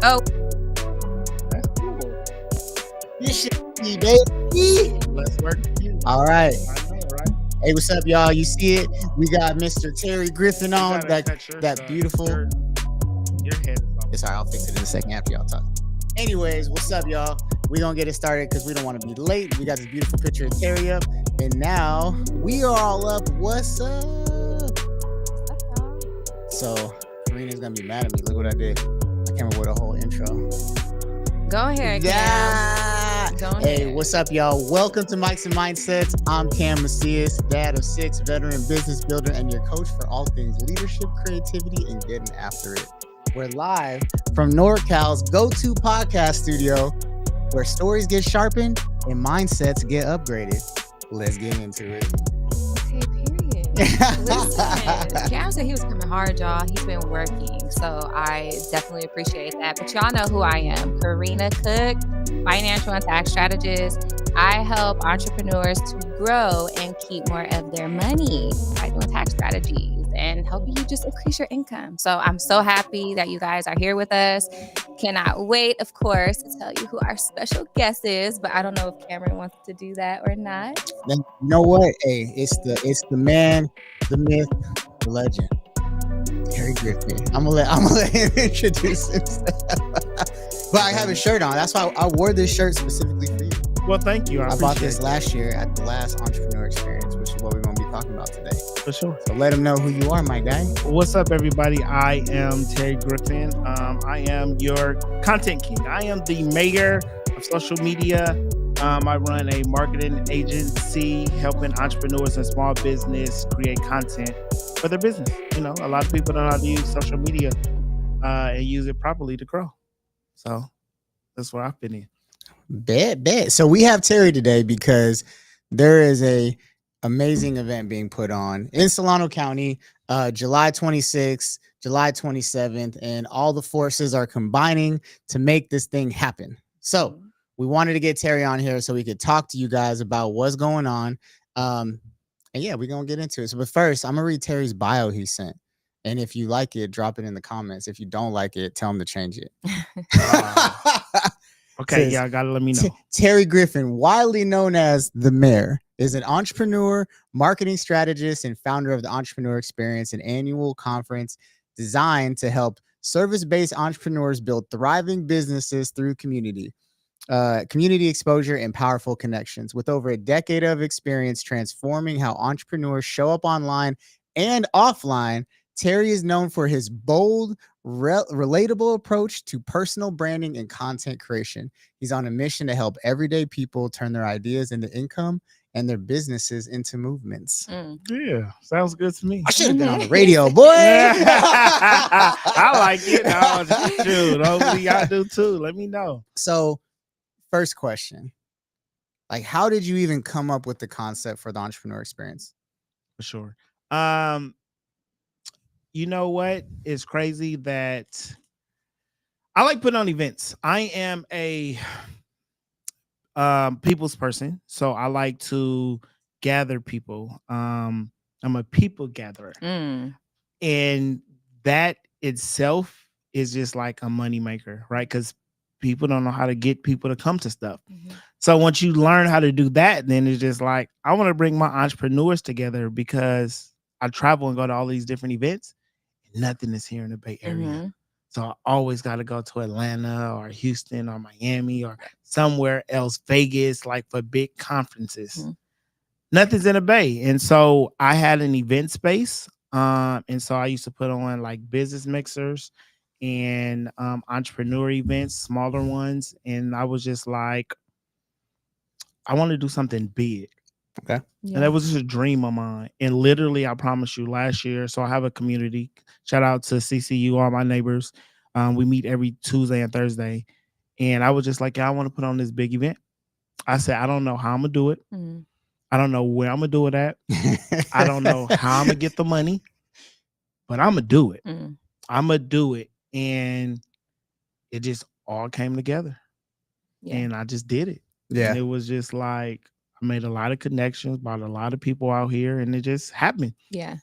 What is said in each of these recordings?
Oh, That's cool. You should be, baby. Let's work with you. All right. I know, right? Hey, what's up, y'all? You see it? We got Mr. Terry Griffin You on. gotta cut your That stuff. beautiful. Your head is off. It's all right. I'll fix it in a second after y'all talk. Anyways, what's up, y'all? We gonna get it started because we don't want to be late. We got this beautiful picture of Terry up, and now we are all up. What's up? So Karina's gonna be mad at me. Look what I did. I came up with a whole intro. go ahead, Cam. Yeah. Go Hey, ahead. what's up, y'all? Welcome to Mics and Mindsets. I'm Cam Macias, dad of 6, veteran business builder, and your coach for all things leadership, creativity, and getting after it. We're live from NorCal's go-to podcast studio, where stories get sharpened and mindsets get upgraded. Let's get into it. Okay, period. Listen, Cam said he was coming hard, y'all. He's been working, so I definitely appreciate that. But y'all know who I am. Karina Cook, financial and tax strategist. I help entrepreneurs to grow and keep more of their money by doing tax strategies and helping you just increase your income. So I'm so happy that you guys are here with us. Cannot wait, of course, to tell you who our special guest is, but I don't know if Cameron wants to do that or not. Then you know what? Hey, it's the man, the myth, the legend, Terry Griffin. I'm gonna let him introduce himself. But I have his shirt on. That's why I wore this shirt specifically for you. Well, thank you. I bought appreciate this it. last year at the last entrepreneur experience, which is what we're gonna be talking about today. For sure. So let him know who you are, my guy. What's up, everybody? I am Terry Griffin. I am your content king. I am the mayor of social media. I run a marketing agency helping entrepreneurs and small business create content for their business. You know, a lot of people don't know how to use social media and use it properly to grow. So that's where I fit in. Bet. So we have Terry today because there is a amazing event being put on in Solano County, July 26th, July 27th, and all the forces are combining to make this thing happen. So we wanted to get Terry on here so we could talk to you guys about what's going on. And yeah, we're going to get into it. So, but first, I'm going to read Terry's bio he sent. And if you like it, drop it in the comments. If you don't like it, tell him to change it. Okay, Says, y'all gotta let me know. Terry Griffin, widely known as the Mayor, is an entrepreneur, marketing strategist, and founder of the Entrepreneur Experience, an annual conference designed to help service-based entrepreneurs build thriving businesses through community exposure, and powerful connections. With over a decade of experience transforming how entrepreneurs show up online and offline, Terry is known for his bold, relatable approach to personal branding and content creation. He's on a mission to help everyday people turn their ideas into income and their businesses into movements. Yeah, sounds good to me. I should have been on the radio, boy. I like it. No, dude, hopefully y'all do too. Let me know. So, first question. Like, how did you even come up with the concept for the entrepreneur experience? For sure. You know what? It's crazy that I like putting on events. I am a people's person, so I like to gather people. I'm a people gatherer, and that itself is just like a money maker, right? Because people don't know how to get people to come to stuff. So once you learn how to do that, then it's just like I want to bring my entrepreneurs together because I travel and go to all these different events. Nothing is here in the Bay Area. So I always got to go to Atlanta or Houston or Miami or somewhere else, Vegas, like for big conferences. Nothing's in the Bay. And so I had an event space. And so I used to put on like business mixers and entrepreneur events, smaller ones. And I was just like, I want to do something big. Okay. Yeah. And that was just a dream of mine. And literally, I promise you, last year, so I have a community. Shout out to CCU, all my neighbors. We meet every Tuesday and Thursday. And I was just like, yeah, I want to put on this big event. I said, I don't know how I'm going to do it. I don't know where I'm going to do it at. I don't know how I'm going to get the money. But I'm going to do it. I'm going to do it. And it just all came together. Yeah. And I just did it. Yeah. And it was just like, I made a lot of connections, brought a lot of people out here, and it just happened. Yeah.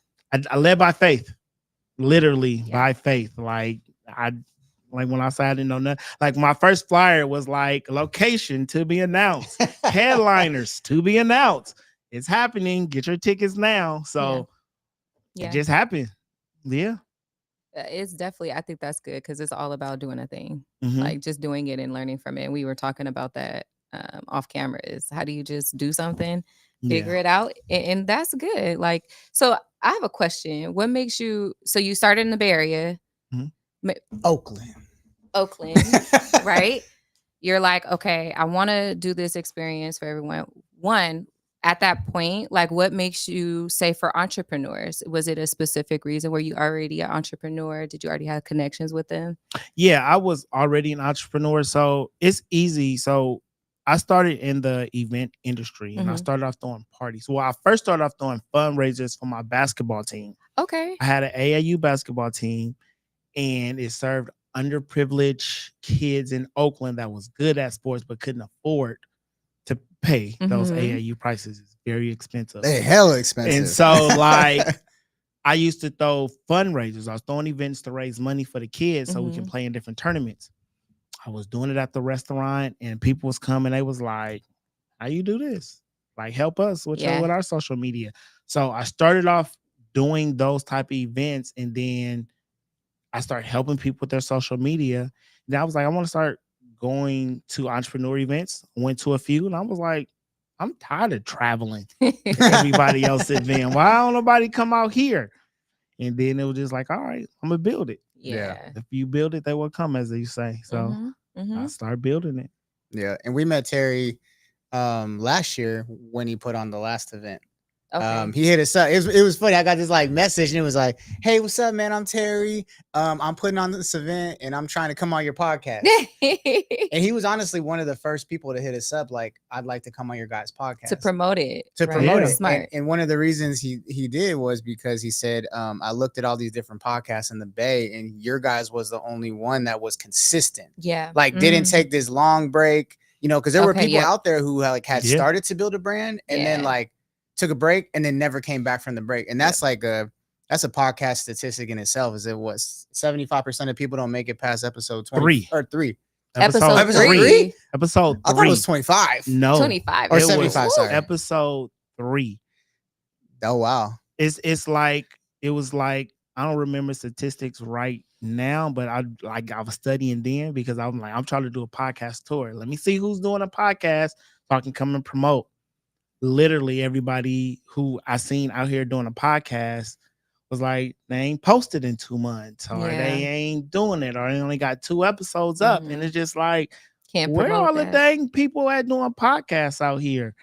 I led by faith, literally by faith. Like Like when I said I didn't know nothing. Like my first flyer was like location to be announced, headliners to be announced. It's happening. Get your tickets now. So it just happened. Yeah. It's definitely, I think that's good because it's all about doing a thing, Mhm. like just doing it and learning from it. And we were talking about that off camera is how do you just do something, figure it out? And that's good. Like, so I have a question. What makes you, so you started in the Bay Area, Oakland, right? You're like, okay, I want to do this experience for everyone. One, at that point, like what makes you say for entrepreneurs? Was it a specific reason? Were you already an entrepreneur? Did you already have connections with them? Yeah, I was already an entrepreneur. So it's easy. So I started in the event industry and I started off throwing parties. Well, I first started off throwing fundraisers for my basketball team. Okay. I had an AAU basketball team and it served underprivileged kids in Oakland that was good at sports but couldn't afford to pay those AAU prices. It's very expensive. They hella expensive. And so like I used to throw fundraisers. I was throwing events to raise money for the kids so we can play in different tournaments. I was doing it at the restaurant and people was coming. They was like, how you do this? Like help us with our social media. So I started off doing those type of events and then I started helping people with their social media. Then I was like, I want to start going to entrepreneur events. Went to a few and I was like, I'm tired of traveling everybody else's event. Why don't nobody come out here? And then it was just like, all right, I'm gonna build it. Yeah. If you build it, they will come, as you say. So I started building it. Yeah. And we met Terry last year when he put on the last event. Okay. He hit us up. It was funny. I got this like message and it was like, hey, what's up, man? I'm Terry. I'm putting on this event and I'm trying to come on your podcast. And he was honestly one of the first people to hit us up. Like, I'd like to come on your guys' podcast. To promote it. Promote it. Smart. And one of the reasons he did was because he said, I looked at all these different podcasts in the Bay and your guys was the only one that was consistent. Yeah. Like didn't take this long break, you know, because there were people out there who like had started to build a brand and then like took a break and then never came back from the break. And that's like that's a podcast statistic in itself. Is it was 75% of people don't make it past episode 20 or 3. Episode 3. Episode 3. I thought it was 25. No, 25 or 75. Sorry, episode 3. Oh wow. It's like it was like I don't remember statistics right now, but I was studying then because I'm like I'm trying to do a podcast tour. Let me see who's doing a podcast so I can come and promote. Literally everybody who I seen out here doing a podcast was like, they ain't posted in 2 months or they ain't doing it or they only got 2 episodes up. And it's just like, where are all the dang people at doing podcasts out here?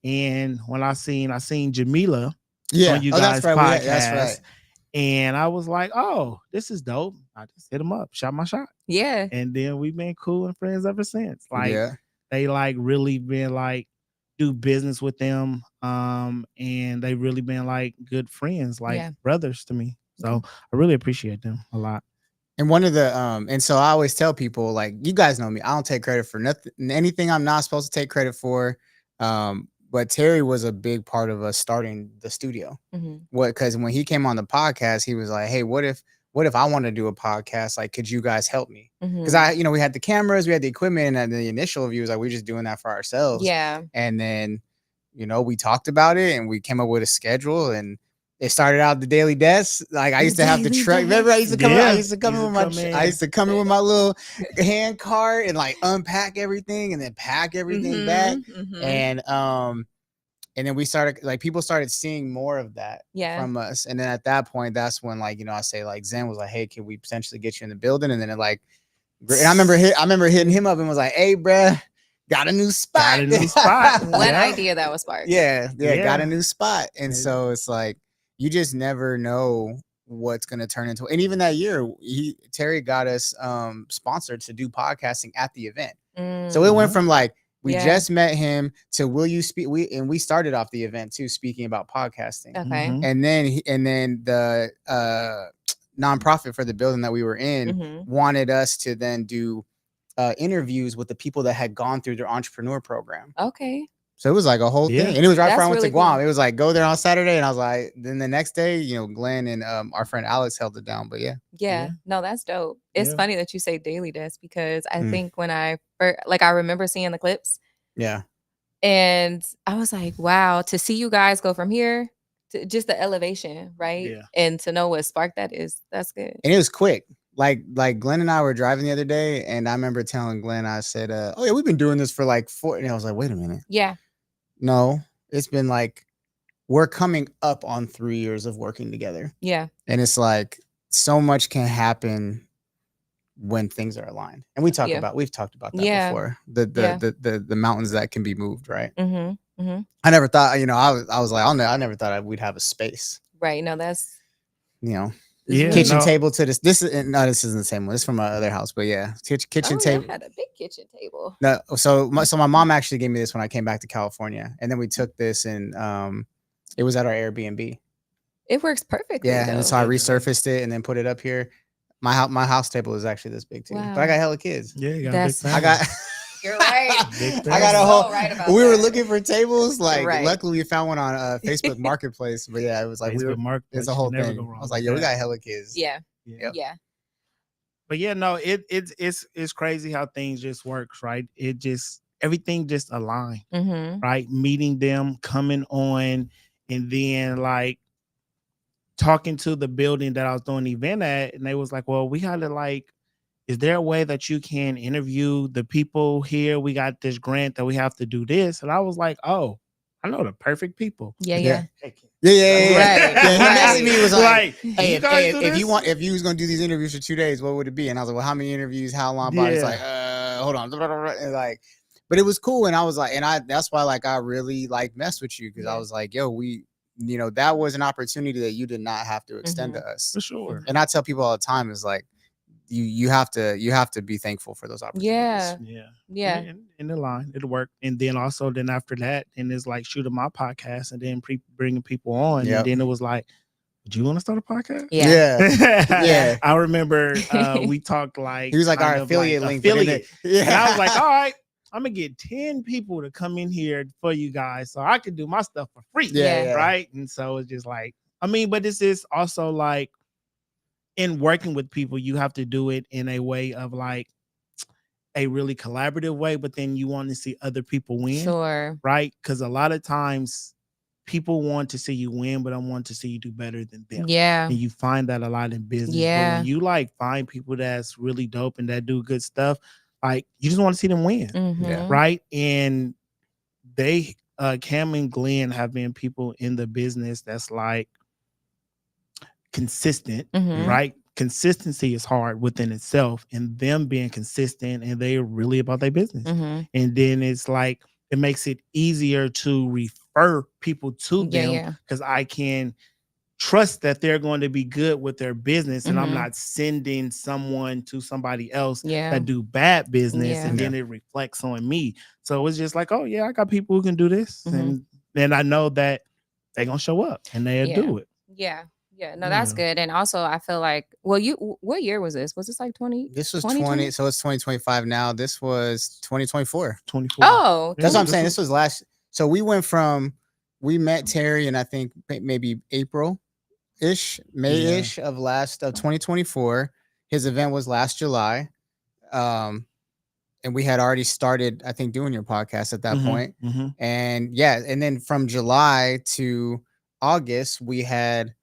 And when I seen Jamila on you guys' podcast. That's right. And I was like, oh, this is dope. I just hit him up, shot my shot. Yeah. And then we've been cool and friends ever since. Like they like really been like do business with them. And they really been like good friends, like brothers to me. So I really appreciate them a lot. And one of the and so I always tell people, like, you guys know me, I don't take credit for nothing, anything I'm not supposed to take credit for. But Terry was a big part of us starting the studio. Because when he came on the podcast, he was like, hey, what if I want to do a podcast? Like, could you guys help me? Because we had the cameras, we had the equipment, and the initial view was like, we're just doing that for ourselves. Yeah. And then, we talked about it and we came up with a schedule and it started out the daily desk. Like I used to have to truck. Remember, I used to come in with my little hand cart and like unpack everything and then pack everything back. And then we started, like, people started seeing more of that from us. And then at that point, that's when, like, I say, like, Zen was like, hey, can we potentially get you in the building? And then and I remember hitting him up and was like, hey, bruh, got a new spot. What idea that was sparked. Yeah, got a new spot. And so it's like, you just never know what's going to turn into. And even that year, Terry got us sponsored to do podcasting at the event. So it went from like, we just met him to will you speak? We started off the event too, speaking about podcasting. Okay. And then the nonprofit for the building that we were in wanted us to then do interviews with the people that had gone through their entrepreneur program. Okay. So it was like a whole Yeah. thing. And it was right before That's I went to really Guam. cool. It was like, go there on Saturday. And I was like, then the next day, Glenn and our friend Alex held it down. But yeah. Yeah. Yeah. No, that's dope. It's Yeah. funny that you say daily desk because I Mm. think when I remember seeing the clips Yeah. and I was like, wow, to see you guys go from here to just the elevation, right? Yeah. And to know what spark that is, that's good. And it was quick. Like Glenn and I were driving the other day, and I remember telling Glenn, I said, "Oh yeah, we've been doing this for like 4." And I was like, "Wait a minute, Yeah. no, it's been like we're coming up on 3 years of working together." Yeah. And it's like so much can happen when things are aligned. And we've talked about that Yeah. before. The mountains that can be moved, right? Mm-hmm. Mm-hmm. I never thought, I was like, I never thought we'd have a space. Right. No, that's Yeah, kitchen no. table to this. This isn't the same one. This is from my other house, but yeah, kitchen table. I had a big kitchen table. No, so my mom actually gave me this when I came back to California, and then we took this and it was at our Airbnb. It works perfectly. Yeah, though. and so I resurfaced it and then put it up here. My house table is actually this big too, but I got hella kids. Yeah, you got That's- a big I got. You're right. Big I got a You're whole. so right about we were that. looking for tables. Like, Right. luckily we found one on Facebook Marketplace. But yeah, it was like it's a whole thing. I was like, yo, we got hella kids. Yeah. Yeah. Yeah. But yeah, no, it's crazy how things just works, right? It just everything just aligned, Mm-hmm. right? Meeting them, coming on, and then like talking to the building that I was doing the event at, and they was like, well, we gotta like, is there a way that you can interview the people here? We got this grant that we have to do this. And I was like, oh, I know the perfect people. Yeah. Yeah. Yeah. Yeah. Right, Yeah, he right. messaged me. He was like, hey, hey, you guys do if you this? want, if you was gonna do these interviews for 2 days, what would it be? And I was like, well, how many interviews? How long? But he's Yeah. like, hold on, and like, but it was cool. And I was like, that's why like I really like messed with you because I Yeah. was like, yo, that was an opportunity that you did not have to extend to us. For sure. And I tell people all the time is like, you have to be thankful for those opportunities. Yeah. Yeah. Yeah. In the line, it'll work. And then also, then after that, then it's like shooting my podcast and then bringing people on. Yep. And then it was like, do you want to start a podcast? Yeah. Yeah. I remember we talked like He was like kind our of affiliate link. but in affiliate. it- yeah. And I was like, all right, I'm gonna get 10 people to come in here for you guys so I can do my stuff for free. Yeah. Right. And so it's just like, I mean, but this is also like in working with people, you have to do it in a way of like a really collaborative way, but then you want to see other people win. Sure. Right. Because a lot of times people want to see you win, but I want to see you do better than them. Yeah. And you find that a lot in business. Yeah. But when you like find people that's really dope and that do good stuff, like you just want to see them win. Mm-hmm. Yeah. Right. And they Cam and Glenn have been people in the business that's like consistent, Mhm. right? Consistency is hard within itself, and them being consistent and they're really about their business. Mm-hmm. And then it's like it makes it easier to refer people to them Yeah. because I can trust that they're going to be good with their business, and I'm Mhm. not sending someone to somebody else Yeah. that do bad business, Yeah. and then it reflects on me. So it's just like, oh yeah, I got people who can do this, Mhm. and then I know that they're gonna show up and they'll Yeah. do it. Yeah. Yeah. No, that's Yeah. good. And also, I feel like, well, what year was this? Was this like 20? This was 2020? 20, so it's 2025 now. This was 2024. 24. Oh, That's what I'm this saying. was- This was last. So we met Terry in I think maybe April-ish, May-ish of 2024. His event was last July. And we had already started, I think, doing your podcast at that Mhm, point. mhm. And yeah, and then from July to August, we had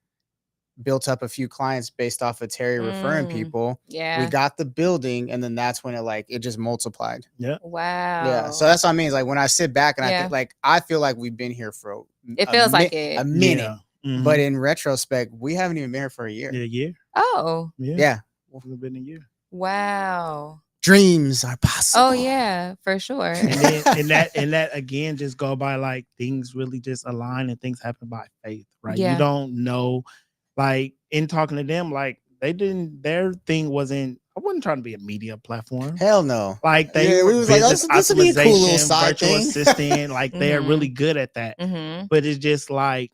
built up a few clients based off of Terry referring Mm. people. yeah. We got the building, and then that's when it just multiplied. Wow. Yeah. So that's what I mean. Is like when I sit back and I Yeah. think like I feel like we've been here for It feels like it. a minute. Yeah. Mhm. But in retrospect, we haven't even been here for a year. yeah, yeah, Oh, Yeah. It's been a year. wow. Dreams are possible. Oh, yeah, for sure. And then and that again just go by like things really just align and things happen by faith, right? Yeah. You don't know, like in talking to them, like their thing wasn't. I wasn't trying to be a media platform. Hell no. Like they Yeah, we was like, business this would be a cool little optimization, side virtual thing. assistant, like they're Mhm. really good at that. Mm-hmm. But it's just like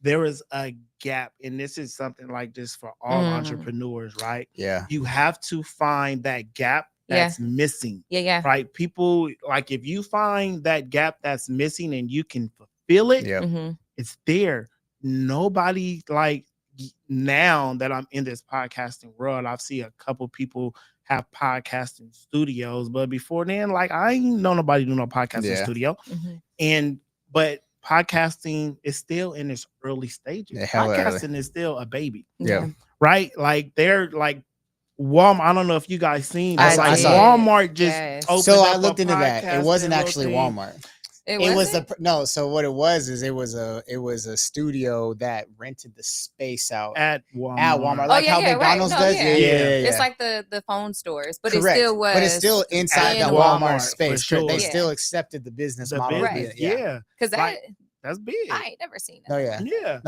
there is a gap, and this is something like just for all Mm. entrepreneurs, right? Yeah. You have to find that gap that's missing. Yeah. Right? People, like, if you find that gap that's missing and you can fulfill it, it's there. Nobody, like, now that I'm in this podcasting world, I've seen a couple people have podcasting studios, but before then, like, I ain't know nobody do no podcasting studio. But podcasting is still in its early stages. Podcasting is still a baby. Right? Like, they're like Walmart. I don't know if you guys seen, but like Walmart just opened so up I looked into that. It wasn't actually thing. Walmart. It was no. So what it was is it was a studio that rented the space out at Walmart. Like how McDonald's does. Yeah. It's like the phone stores, but correct. It still was. But it's still inside the Walmart space. Sure. They still accepted the business model. Right. Because that's big. I ain't never seen that. Oh yeah.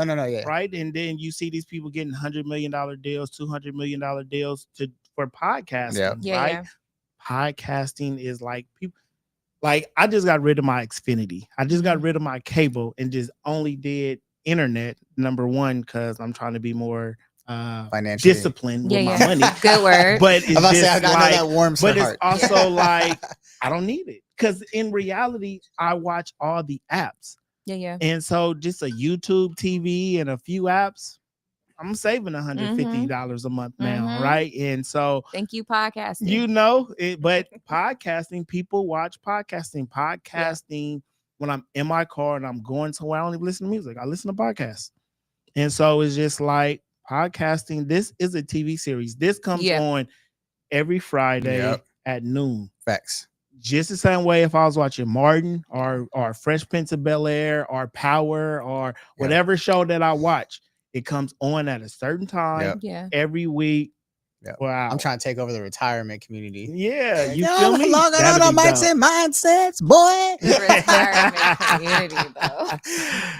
No. Yeah. Right. And then you see these people getting $100 million deals, $200 million deals for podcasting. Right. Podcasting is like people. Like, I just got rid of my Xfinity. I just got rid of my cable and just only did internet. Number one, because I'm trying to be more financially disciplined with my money. Good word. But it's just I know that warms but her it's heart. also like, I don't need it. Because in reality, I watch all the apps. Yeah. And so just a YouTube TV and a few apps, I'm saving $150 a month now, right? And so thank you, podcasting. You know it, but podcasting, people watch podcasting. Podcasting, when I'm in my car and I'm going somewhere, I don't even listen to music. I listen to podcasts. And so it's just like podcasting. This is a TV series. This comes on every Friday at noon. Facts. Just the same way if I was watching Martin or Fresh Prince of Bel-Air or Power or whatever show that I watch. It comes on at a certain time every week. Wow. I'm trying to take over the retirement community. Yeah, you feel me? Logging on mindset mindsets, boy. The retirement community, though.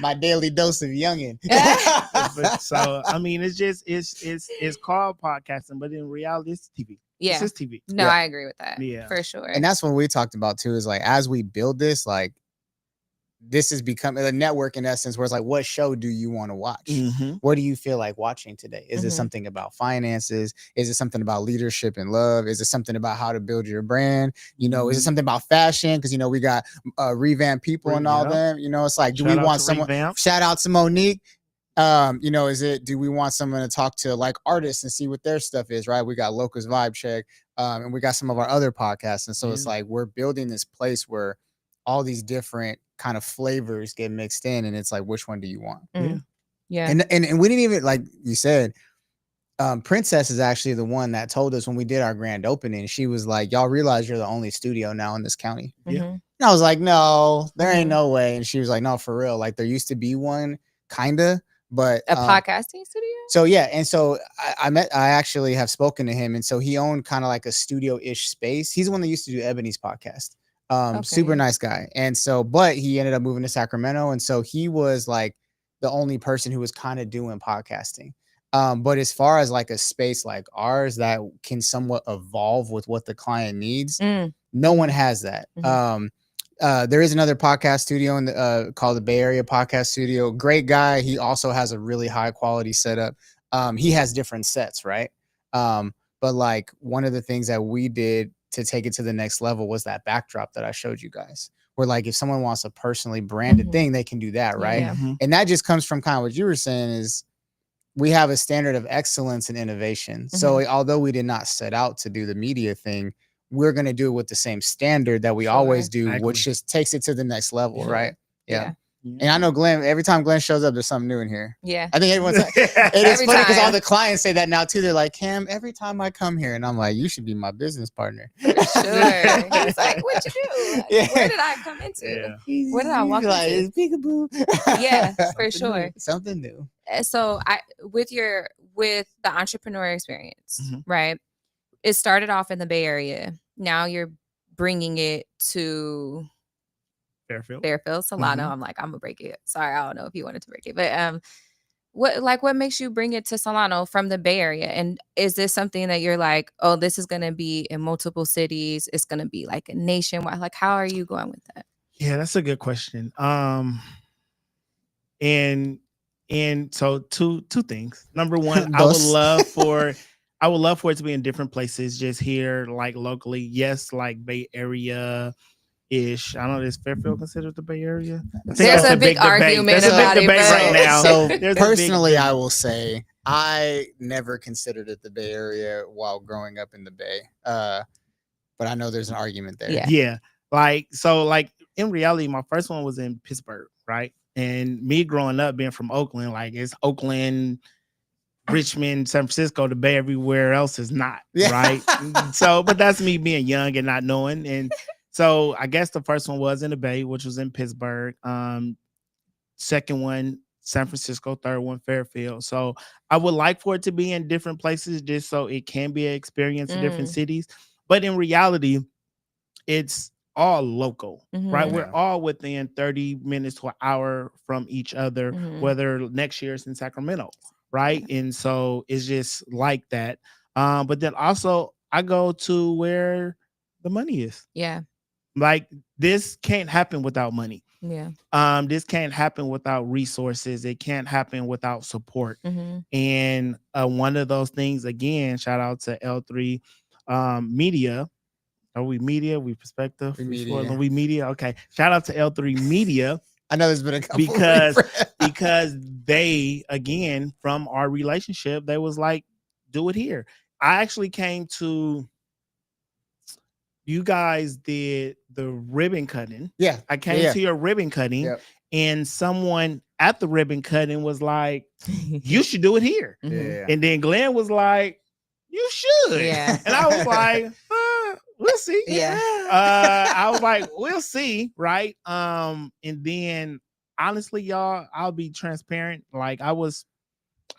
My daily dose of youngin. So I mean, it's called podcasting, but in reality, it's TV. Yeah, it's just TV. No, I agree with that. Yeah, for sure. And that's what we talked about too. Is like as we build this, like. This has become a network in essence where it's like, what show do you want to watch? What do you feel like watching today? Is it something about finances? Is it something about leadership and love? Is it something about how to build your brand? You know, is it something about fashion? Because, you know, we got revamped people and all them. You know, it's like, do we want someone? Shout out to Monique. You know, do we want someone to talk to like artists and see what their stuff is, right? We got Locust Vibe Check, and we got some of our other podcasts. And so it's like, we're building this place where all these different kind of flavors get mixed in, and it's like, which one do you want? Yeah. And we didn't even, like you said, Princess is actually the one that told us when we did our grand opening. She was like, y'all realize you're the only studio now in this county? And I was like, no, there ain't no way. And she was like, no, for real, like there used to be one, kinda, but a podcasting studio. So yeah, and so I actually have spoken to him, and so he owned kind of like a studio-ish space. He's the one that used to do Ebony's podcast. Super nice guy. And so, but he ended up moving to Sacramento. And so he was like the only person who was kind of doing podcasting. But as far as like a space like ours that can somewhat evolve with what the client needs, no one has that. There is another podcast studio called the Bay Area Podcast Studio. Great guy. He also has a really high quality setup. He has different sets, right? But like one of the things that we did to take it to the next level was that backdrop that I showed you guys, where like if someone wants a personally branded thing, they can do that, right? And that just comes from kind of what you were saying is we have a standard of excellence and innovation. So although we did not set out to do the media thing, we're going to do it with the same standard that we always do, which just takes it to the next level, right? Yeah. And I know Glenn, every time Glenn shows up, there's something new in here. Yeah. I think everyone's like, it is funny because all the clients say that now too. They're like, Cam, every time I come here, and I'm like, you should be my business partner. Sure. He's like, what you do? Like, where did I come into? Where did I walk into? Peekaboo. Yeah, for sure. Something new. So with the entrepreneur experience, right? It started off in the Bay Area. Now you're bringing it to Fairfield, Solano. I'm like, I'm gonna break it. Sorry, I don't know if you wanted to break it, but what makes you bring it to Solano from the Bay Area? And is this something that you're like, oh, this is gonna be in multiple cities? It's gonna be like a nationwide. Like, how are you going with that? Yeah, that's a good question. And so two things. Number one, I I would love for it to be in different places, just here, like locally. Yes, like Bay Area ish. I don't know, is Fairfield considered the Bay Area? I think There's that's a a big big debate. argument There's a big about it, debate but- right now. So There's a big personally, I debate. will say I never considered it the Bay Area while growing up in the Bay. But I know there's an argument there. Yeah. Yeah. Like in reality, my first one was in Pittsburgh, right? And me growing up being from Oakland, like it's Oakland, Richmond, San Francisco, the Bay, everywhere else is not, Yeah. right? So, but that's me being young and not knowing. And so I guess the first one was in the Bay, which was in Pittsburgh. Second one, San Francisco. Third one, Fairfield. So I would like for it to be in different places just so it can be an experience in different cities. But in reality, it's all local, right? Mhm. We're Yeah. all within 30 minutes to an hour from each other, Mhm. whether next year it's in Sacramento, right? And so it's just like that. But then also I go to where the money is. Yeah. Like this can't happen without money. Yeah. This can't happen without resources. It can't happen without support. Mm-hmm. And one of those things, again, shout out to L3 Media. Are we media? We perspective? We We media. spoiling? We media? Okay. Shout out to L3 Media I know there's been a couple because they, again, from our relationship, they was like, do it here. I actually came to, you guys did the ribbon cutting. Yeah. I came to your ribbon cutting, Yep. and someone at the ribbon cutting was like, you should do it here. Yeah. And then Glenn was like, you should. Yeah. And I was like, we'll see. Yeah. I was like, we'll see. Right. And then honestly, y'all, I'll be transparent. Like I wasn't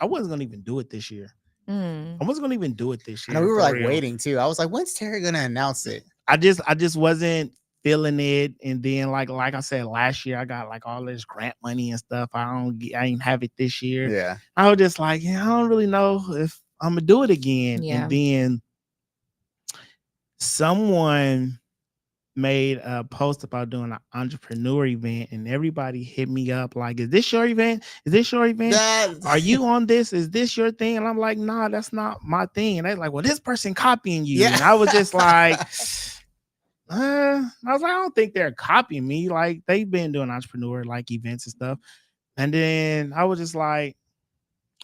gonna even do it this year. Mm. I wasn't gonna even do it this I year. know we were for like real. waiting too. I was like, when's Terry gonna announce it? I just wasn't feeling it. And then like I said, last year I got like all this grant money and stuff. I ain't have it this year. Yeah. I was just like, yeah, I don't really know if I'm gonna do it again. Yeah. And then someone made a post about doing an entrepreneur event, and everybody hit me up like, is this your event? Is this your event? Are you on this? Is this your thing? And I'm like, nah, that's not my thing. And they're like, well, this person copying you. Yeah. And I was just like, I was like, I don't think they're copying me. Like they've been doing entrepreneur like events and stuff. And then I was just like,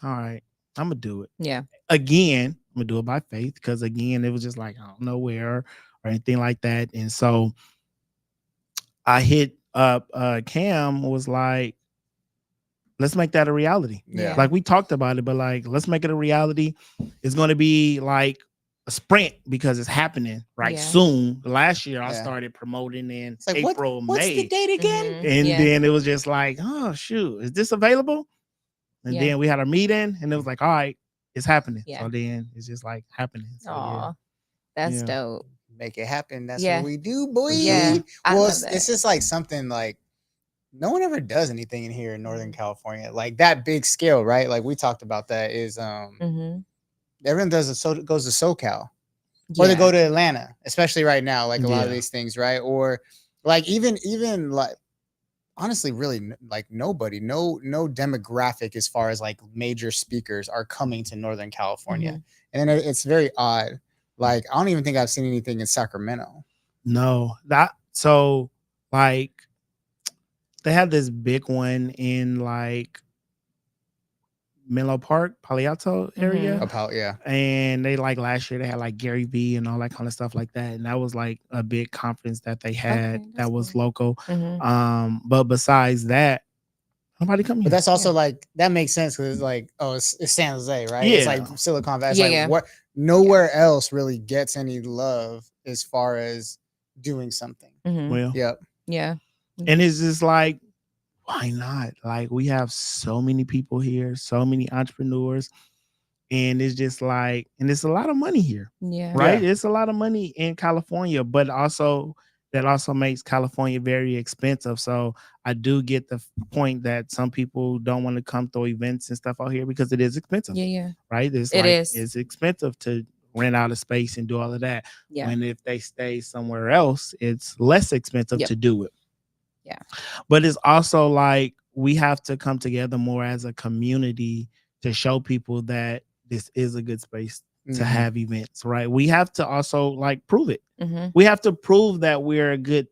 all right, I'm gonna do it. Yeah. Again, I'm gonna do it by faith because again, it was just like I don't know where or anything like that. And so I hit up Cam was like, let's make that a reality. Yeah. Like we talked about it, but like let's make it a reality. It's gonna be like a sprint because it's happening right Yeah. soon. Last year I Yeah. started promoting in It's like, April, what's May. the date again? Mhm. And Yeah. then it was just like, oh shoot, is this available? And Yeah. then we had a meeting and it was like, all right, it's happening. Yeah. So then it's just like happening. So, Aw, that's Yeah. dope. Make it happen. That's Yeah. what we do, boy. Yeah, I Well, love it's that. just like something like no one ever does anything in here in Northern California like that big scale, right? Like we talked about that is Mm-hmm. everyone goes to SoCal. Or they go to Atlanta, especially right now, like a lot of Yeah. these things, right? Or like even like honestly, really like nobody, no demographic as far as like major speakers are coming to Northern California. Mhm. And then it's very odd. Like I don't even think I've seen anything in Sacramento. no, that so like they had this big one in like Menlo Park, Palo Alto area. Mhm. About yeah. And they like last year they had like Gary Vee and all that kind of stuff like that. And that was like a big conference that they had Okay, that's that was cool. local. Mhm. But besides that, nobody come But here. that's also like that makes sense because it's like, oh, it's San Jose, right? It's Yeah. like Silicon Valley. It's Yeah, like yeah. what nowhere else really gets any love as far as doing something. Mhm. Well, Yep. Yeah. and it's just like, why not? Like we have so many people here, so many entrepreneurs, and it's just like, and it's a lot of money here, Yeah. right? It's a lot of money in California, but also that also makes California very expensive. So I do get the point that some people don't want to come through events and stuff out here because it is expensive, Yeah. Yeah. right? It's It like is. it's expensive to rent out a space and do all of that. Yeah. When if they stay somewhere else, it's less expensive Yep. to do it. Yeah. But it's also like we have to come together more as a community to show people that this is a good space to have events, right? We have to also like prove it. Mm-hmm. We have to prove that we're a good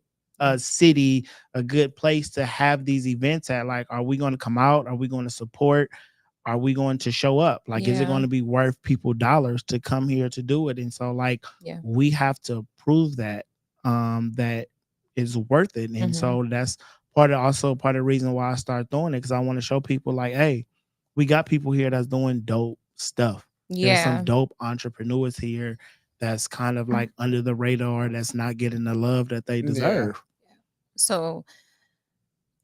city, a good place to have these events at. Like, are we going to come out? Are we going to support? Are we going to show up? Like, is it going to be worth people dollars to come here to do it? And so, like, we have to prove that that is worth it. And so that's part of the reason why I started doing it, because I want to show people like, hey, we got people here that's doing dope stuff. There's some dope entrepreneurs here that's kind of like under the radar, that's not getting the love that they deserve. Yeah. So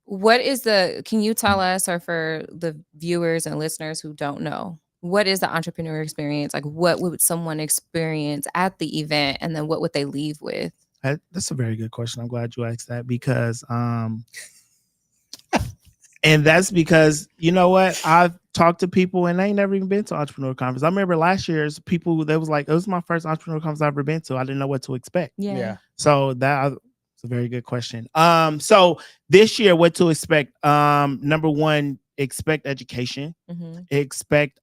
can you tell us, or for the viewers and listeners who don't know, what is the entrepreneur experience? Like, what would someone experience at the event, and then what would they leave with? That's a very good question. I'm glad you asked that, because and that's because, you know what? I've talked to people and they ain't never even been to entrepreneur conference. I remember last year's people that was like, it was my first entrepreneur conference I've ever been to. I didn't know what to expect. Yeah. So that's a very good question. So this year, what to expect? Number one, expect education. Expect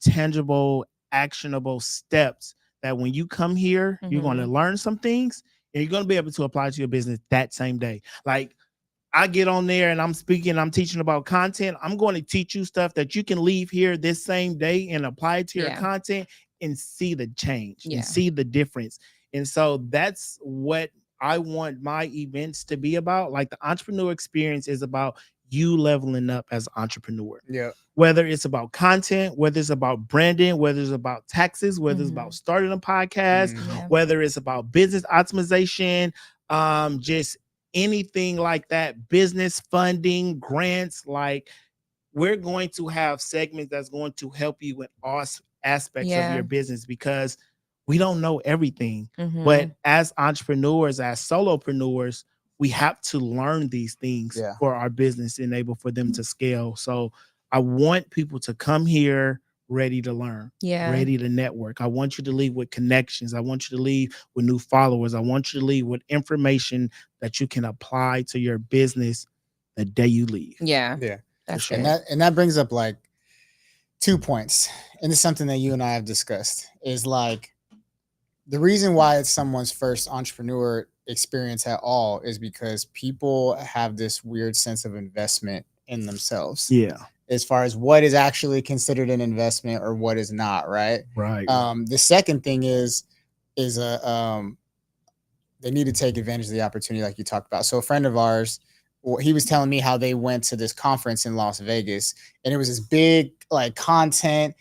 tangible, actionable steps that when you come here, you're going to learn some things and you're going to be able to apply to your business that same day. Like, I get on there and I'm speaking, I'm teaching about content. I'm going to teach you stuff that you can leave here this same day and apply it to your content and see the change and see the difference. And so that's what I want my events to be about. Like, the entrepreneur experience is about you leveling up as an entrepreneur. Yeah. Whether it's about content, whether it's about branding, whether it's about taxes, whether it's about starting a podcast, whether it's about business optimization, just anything like that, business funding, grants. Like, we're going to have segments that's going to help you with all aspects of your business, because we don't know everything. But as entrepreneurs, as solopreneurs, we have to learn these things for our business, enable for them to scale. So I want people to come here ready to learn, ready to network. I want you to leave with connections. I want you to leave with new followers. I want you to leave with information that you can apply to your business the day you leave. Yeah. That's good. And that brings up like 2 points. And it's something that you and I have discussed, is like, the reason why it's someone's first entrepreneur experience at all is because people have this weird sense of investment in themselves. Yeah. As far as what is actually considered an investment or what is not, right? Right. The second thing is they need to take advantage of the opportunity, like you talked about. So a friend of ours, he was telling me how they went to this conference in Las Vegas, and it was this big like content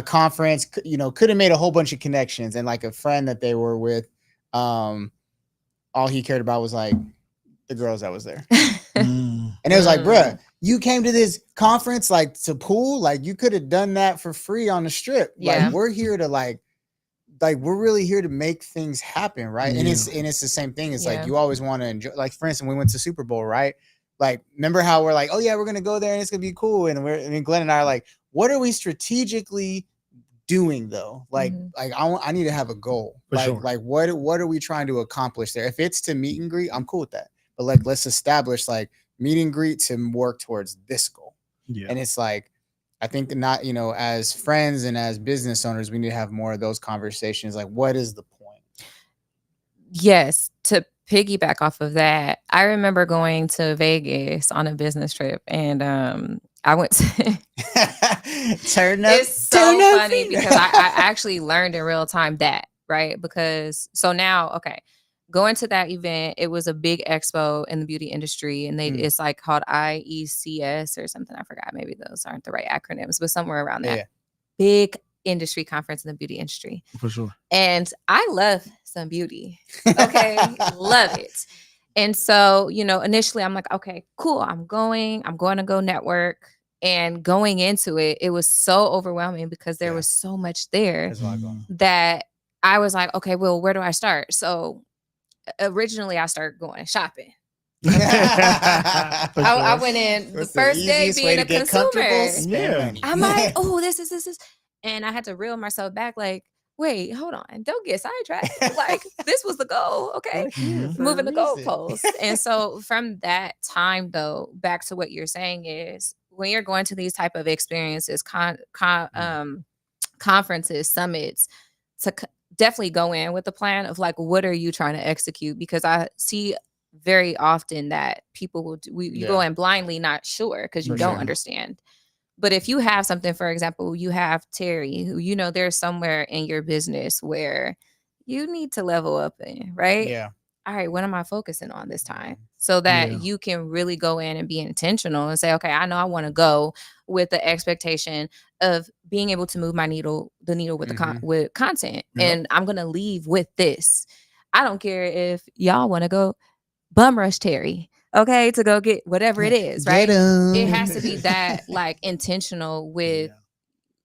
conference. You know, could have made a whole bunch of connections, and like a friend that they were with, all he cared about was like the girls that was there. And it was like, bruh, you came to this conference like to pool, like you could have done that for free on the strip. Like, we're here to like we're really here to make things happen, right? And it's the same thing. It's like, you always want to enjoy. Like, for instance, we went to Super Bowl, right? Like, remember how we're like, oh yeah, we're gonna go there and it's gonna be cool. And Glenn and I are like, what are we strategically doing though? Like, I need to have a goal. Like what are we trying to accomplish there? If it's to meet and greet, I'm cool with that. But like, let's establish like meet and greet to work towards this goal. And it's like, I think that not, as friends and as business owners, we need to have more of those conversations. Like, what is the point? Yes. To piggyback off of that, I remember going to Vegas on a business trip, and I went to It's so funny because I actually learned in real time that, right? Because so now, okay, going to that event, it was a big expo in the beauty industry, and it's like called IECS or something. I forgot. Maybe those aren't the right acronyms, but somewhere around that. Big industry conference in the beauty industry. For sure. And I love some beauty. Okay. Love it. And so, initially I'm like, okay, cool. I'm going to go network. And going into it, it was so overwhelming because there was so much there that I was like, okay, well, where do I start? So originally I started going shopping. I went in the first day being a consumer. I'm like, oh, this is. And I had to reel myself back like, wait, hold on. Don't get sidetracked. Like, this was the goal. Okay. Moving the goalposts. And so from that time, though, back to what you're saying is when you're going to these type of experiences, conferences, summits, to definitely go in with a plan of like, what are you trying to execute? Because I see very often that people will you go in blindly, not sure, because you don't understand. But if you have something, for example, you have Terry, who there's somewhere in your business where you need to level up in, right? Yeah. All right, what am I focusing on this time? So that you can really go in and be intentional and say, okay, I know I want to go with the expectation of being able to move the needle with with content. And I'm going to leave with this. I don't care if y'all want to go bum rush Terry, okay, to go get whatever it is, right? It has to be that like intentional with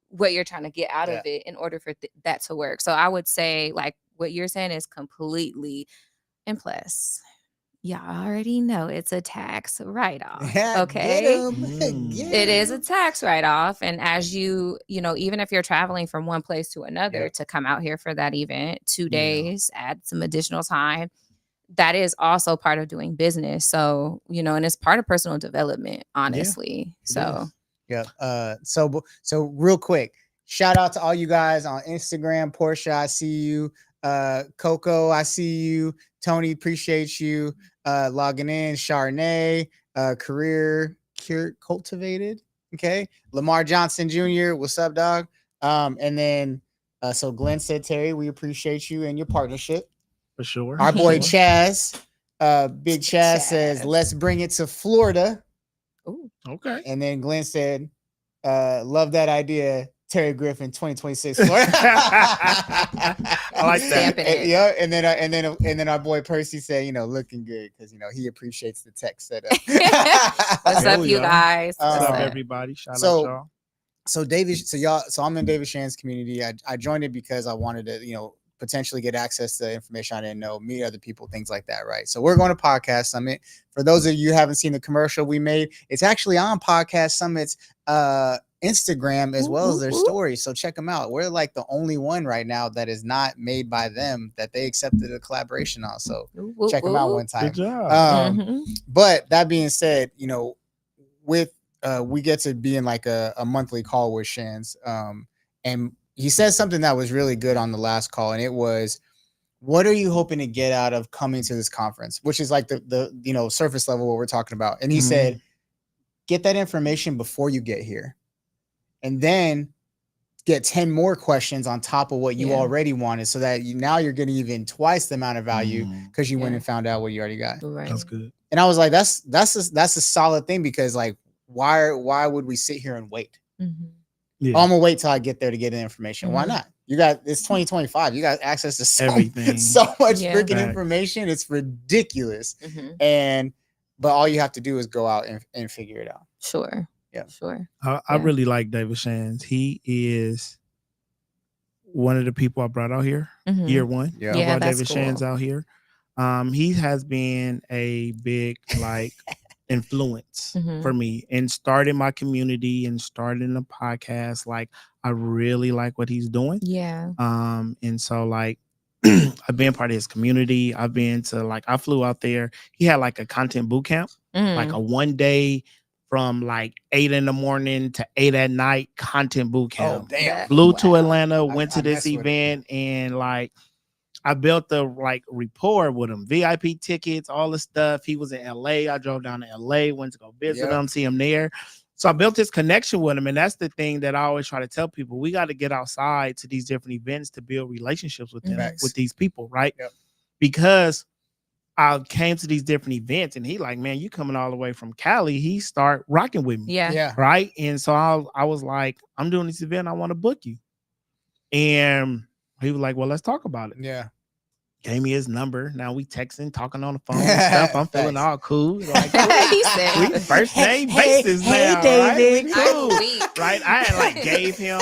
what you're trying to get out of it in order for that to work. So I would say like what you're saying is completely. And plus, y'all already know it's a tax write-off. Okay. It is a tax write-off. And as even if you're traveling from one place to another to come out here for that event, 2 days, add some additional time, that is also part of doing business. So, and it's part of personal development, honestly. So so real quick, shout out to all you guys on Instagram. Portia, I see you. Coco, I see you. Tony, appreciate you logging in. Charnay, career cultivated. Okay. Lamar Johnson Jr., what's up, dog? And then so Glenn said, Terry, we appreciate you and your partnership. For sure. Our boy Chaz, Big Chaz says, let's bring it to Florida. Ooh, okay. And then Glenn said, love that idea. Terry Griffin, 2026 Florida. I like that. Yeah, and then our boy Percy said, looking good because he appreciates the tech setup. What's up, you guys? What's up, everybody? Shout out y'all. So I'm in David Shan's community. I joined it because I wanted to, potentially get access to information I didn't know, meet other people, things like that, right? So we're going to Podcast Summit. For those of you who haven't seen the commercial we made, it's actually on Podcast Summit's Instagram as well as their story. So check them out. We're like the only one right now that is not made by them that they accepted a collaboration on. So check them out one time. Good job. But that being said, with we get to be in like a monthly call with Shans. And he said something that was really good on the last call, and it was, what are you hoping to get out of coming to this conference? Which is like the surface level what we're talking about. And he said, get that information before you get here. And then get 10 more questions on top of what you already wanted, so that now you're getting even twice the amount of value because you went and found out what you already got. Right. That's good. And I was like, that's a solid thing, because like, why would we sit here and wait? I'm gonna wait till I get there to get the information. Why not? It's 2025. You got access to everything, so much freaking information. It's ridiculous. But all you have to do is go out and figure it out. Sure. Yeah. Sure. I really like David Shands. He is one of the people I brought out here year one. I brought David Shands out here. He has been a big influence for me in starting my community and starting a podcast. Like, I really like what he's doing. And so I've been part of his community. I've been to I flew out there. He had like a content boot camp, like a 1 day from 8 in the morning to 8 at night content boot camp. Oh, damn. Flew to Atlanta, went to this event, and I built the rapport with him, VIP tickets, all the stuff. He was in LA. I drove down to LA, went to go visit him, see him there. So I built this connection with him. And that's the thing that I always try to tell people. We got to get outside to these different events to build relationships with them, with these people, right? Because I came to these different events and he man, you coming all the way from Cali. He start rocking with me. Right. And so I was like, I'm doing this event. I want to book you. And he was like, well, let's talk about it. Gave me his number. Now we texting, talking on the phone and stuff. I'm feeling all cool. He said, we first name basis now, David. Right? Cool. Right? I had gave him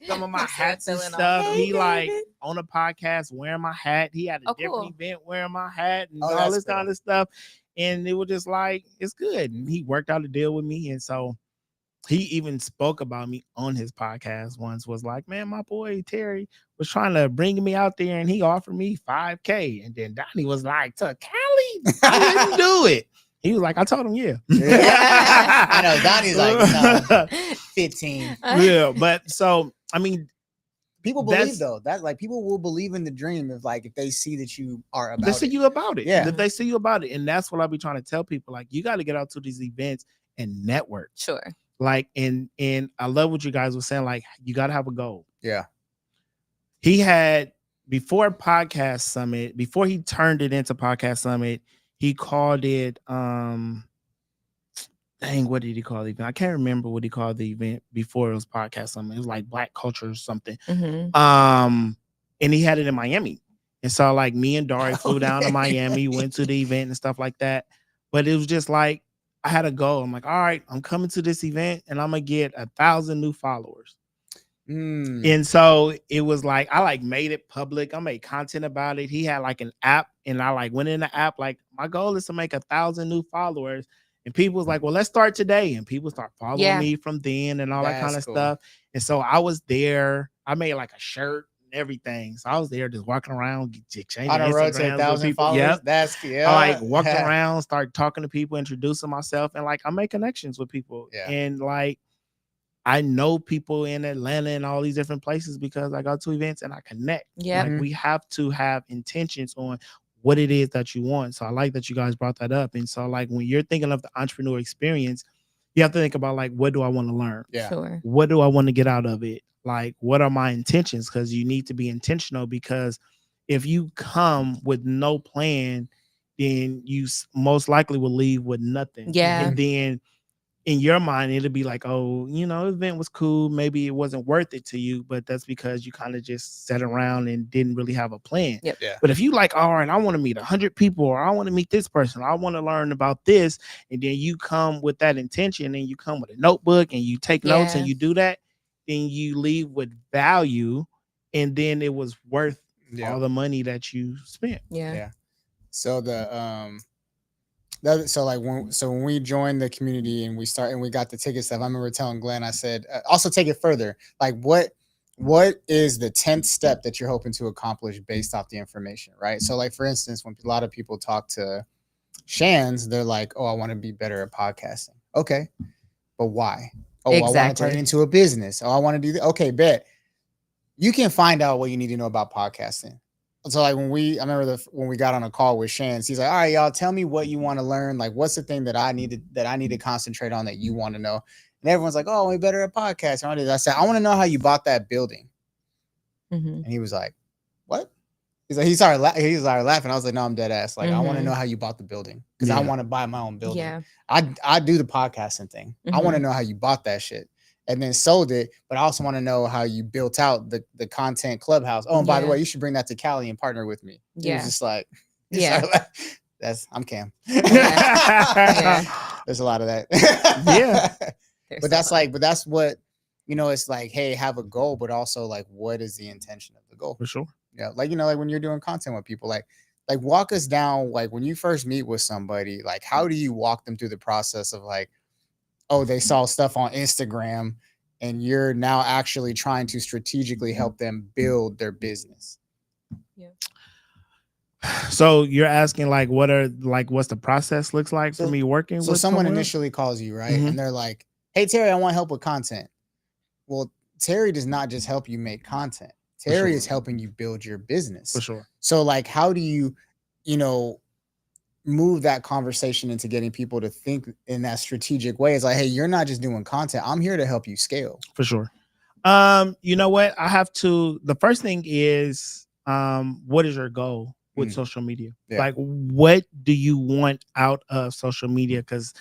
some of my hats and stuff. He on a podcast wearing my hat. He had a different event wearing my hat and all this kind of stuff. And it was just it's good. And he worked out a deal with me. And so he even spoke about me on his podcast once, was like, man, my boy Terry was trying to bring me out there and he offered me $5,000. And then Donnie was like, to Cali? I didn't do it. He was like, I told him, I know Donnie's 15. Yeah, but so, I mean, people believe though that like people will believe in the dream if they see that you are about they see you about it. Yeah. If they see you about it. And that's what I'll be trying to tell people. Like, you got to get out to these events and network. Sure. Like, and I love what you guys were saying. Like, you got to have a goal. Yeah. He had, before Podcast Summit, before he turned it into Podcast Summit, he called it, what did he call the event? I can't remember what he called the event before it was Podcast Summit. It was like Black Culture or something. And he had it in Miami. And so like me and Dari flew down to Miami, went to the event and stuff like that. But it was just like, I had a goal. I'm like, all right, I'm coming to this event and I'm gonna get 1,000 new followers. And so it was like, I like made it public. I made content about it. He had like an app and I like went in the app. Like, my goal is to make 1,000 new followers. And people was like, well, let's start today. And people start following me from then and all that kind of stuff. And so I was there. I made like a shirt and everything. So I was there just walking around, exchanging on a road to 1,000 followers. Yep. That's I like walked around, start talking to people, introducing myself, and like I make connections with people. Yeah. And like I know people in Atlanta and all these different places because I go to events and I connect. Yeah. Like, we have to have intentions on what it is that you want. So I like that you guys brought that up. And so like when you're thinking of the entrepreneur experience, you have to think about like, what do I want to learn? Yeah. Sure. What do I want to get out of it? Like, what are my intentions? Because you need to be intentional, because if you come with no plan, then you most likely will leave with nothing. Yeah. And then in your mind, it'll be like, oh, the event was cool. Maybe it wasn't worth it to you, but that's because you kind of just sat around and didn't really have a plan. Yep. Yeah. But if you like, all right, I want to meet 100 people, or I want to meet this person, or I want to learn about this, and then you come with that intention and you come with a notebook and you take notes and you do that, then you leave with value, and then it was worth all the money that you spent. Yeah. So when we joined the community and we got the ticket stuff, I remember telling Glenn, I said, also take it further. Like, what is the 10th step that you're hoping to accomplish based off the information, right? So like, for instance, when a lot of people talk to Shans, they're like, oh, I want to be better at podcasting. Okay, but why? Oh, exactly. I want to turn it into a business. Oh, I want to do that. Okay, bet. You can find out what you need to know about podcasting. So like when we got on a call with Shans, he's like, all right, y'all, tell me what you want to learn. Like, what's the thing that I need to concentrate on that you want to know? And everyone's like, oh, we better at podcasting. I said, I want to know how you bought that building. And he was like, what? He's like, he started laughing. I was like, no, I'm dead ass. Like, I want to know how you bought the building, because I want to buy my own building. Yeah. I do the podcasting thing. I want to know how you bought that shit and then sold it, but I also want to know how you built out the content clubhouse. Oh, and by the way, you should bring that to Cali and partner with me. He was just like, I'm Cam. There's a lot of that. But that's what, it's like, hey, have a goal, but also like, what is the intention of the goal? For sure. Yeah. Like, like when you're doing content with people, like walk us down, like when you first meet with somebody, like, how do you walk them through the process of like, oh, they saw stuff on Instagram and you're now actually trying to strategically help them build their business? Yeah. So you're asking like, what's the process looks like for me working with someone initially calls you, right? And they're like, hey, Terry, I want help with content. Well, Terry does not just help you make content. Terry is helping you build your business. For sure. So like, how do you, move that conversation into getting people to think in that strategic way? It's like, hey, you're not just doing content. I'm here to help you scale. For sure. You know what? The first thing is, what is your goal with social media? Yeah. Like, what do you want out of social media? Because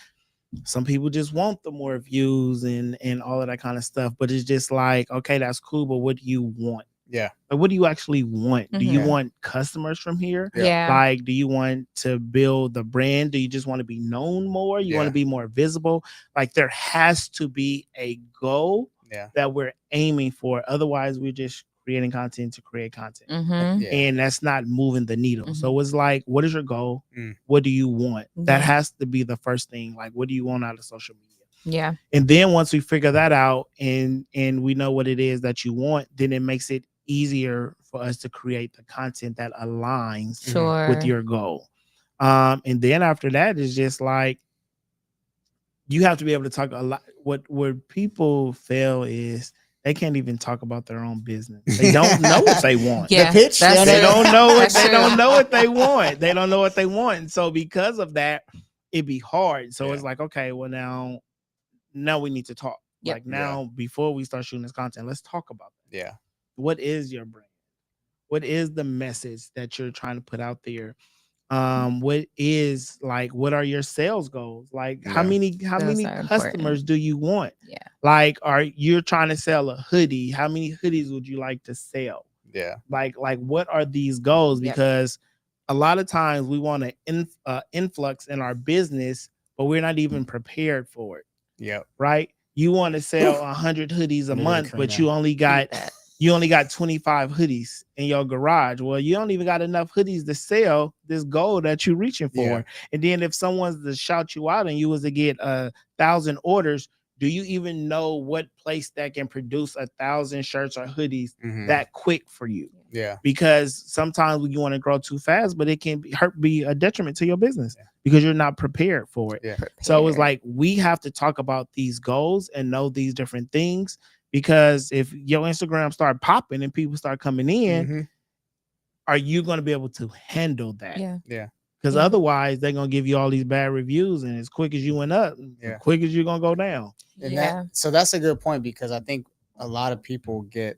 some people just want the more views and all of that kind of stuff, but it's just like, okay, that's cool, but what do you want? Yeah. Like, what do you actually want? Do you want customers from here? Yeah. Like, do you want to build the brand? Do you just want to be known more? You want to be more visible? Like, there has to be a goal that we're aiming for. Otherwise, we're just creating content to create content. And that's not moving the needle. So it's like, what is your goal? What do you want? That has to be the first thing. Like, what do you want out of social media? Yeah. And then once we figure that out and we know what it is that you want, then it makes it easier for us to create the content that aligns with your goal. And then after that is just like, you have to be able to talk a lot. What people fail is they can't even talk about their own business. They don't know what they want. Yeah, The pitch. that's They true. don't know what That's they true. don't know what they want. They don't know what they want. And so because of that, it'd be hard. So it's like, okay, well now we need to talk. Yep. Like now, before we start shooting this content, let's talk about that. Yeah. What is your brand? What is the message that you're trying to put out there? What is like, what are your sales goals? Like how many Those are customers important. do you want? Yeah. Like, are you trying to sell a hoodie? How many hoodies would you like to sell? Yeah. Like what are these goals? Yep. Because a lot of times we want an influx in our business, but we're not even prepared for it. Yep. Right? You want to sell 100 hoodies a Yeah, month, but Karina. you only got 25 hoodies in your garage. Well, you don't even got enough hoodies to sell this goal that you're reaching for. Yeah. And then if someone's to shout you out and you was to get 1,000 orders, do you even know what place that can produce 1,000 shirts or hoodies that quick for you? Yeah. Because sometimes you want to grow too fast, but it can be a detriment to your business because you're not prepared for it. Yeah. So it's like we have to talk about these goals and know these different things, because if your Instagram start popping and people start coming in, are you going to be able to handle that? Yeah. Yeah. Because otherwise they're going to give you all these bad reviews, and as quick as you went up, as quick as you're going to go down. And so that's a good point, because I think a lot of people get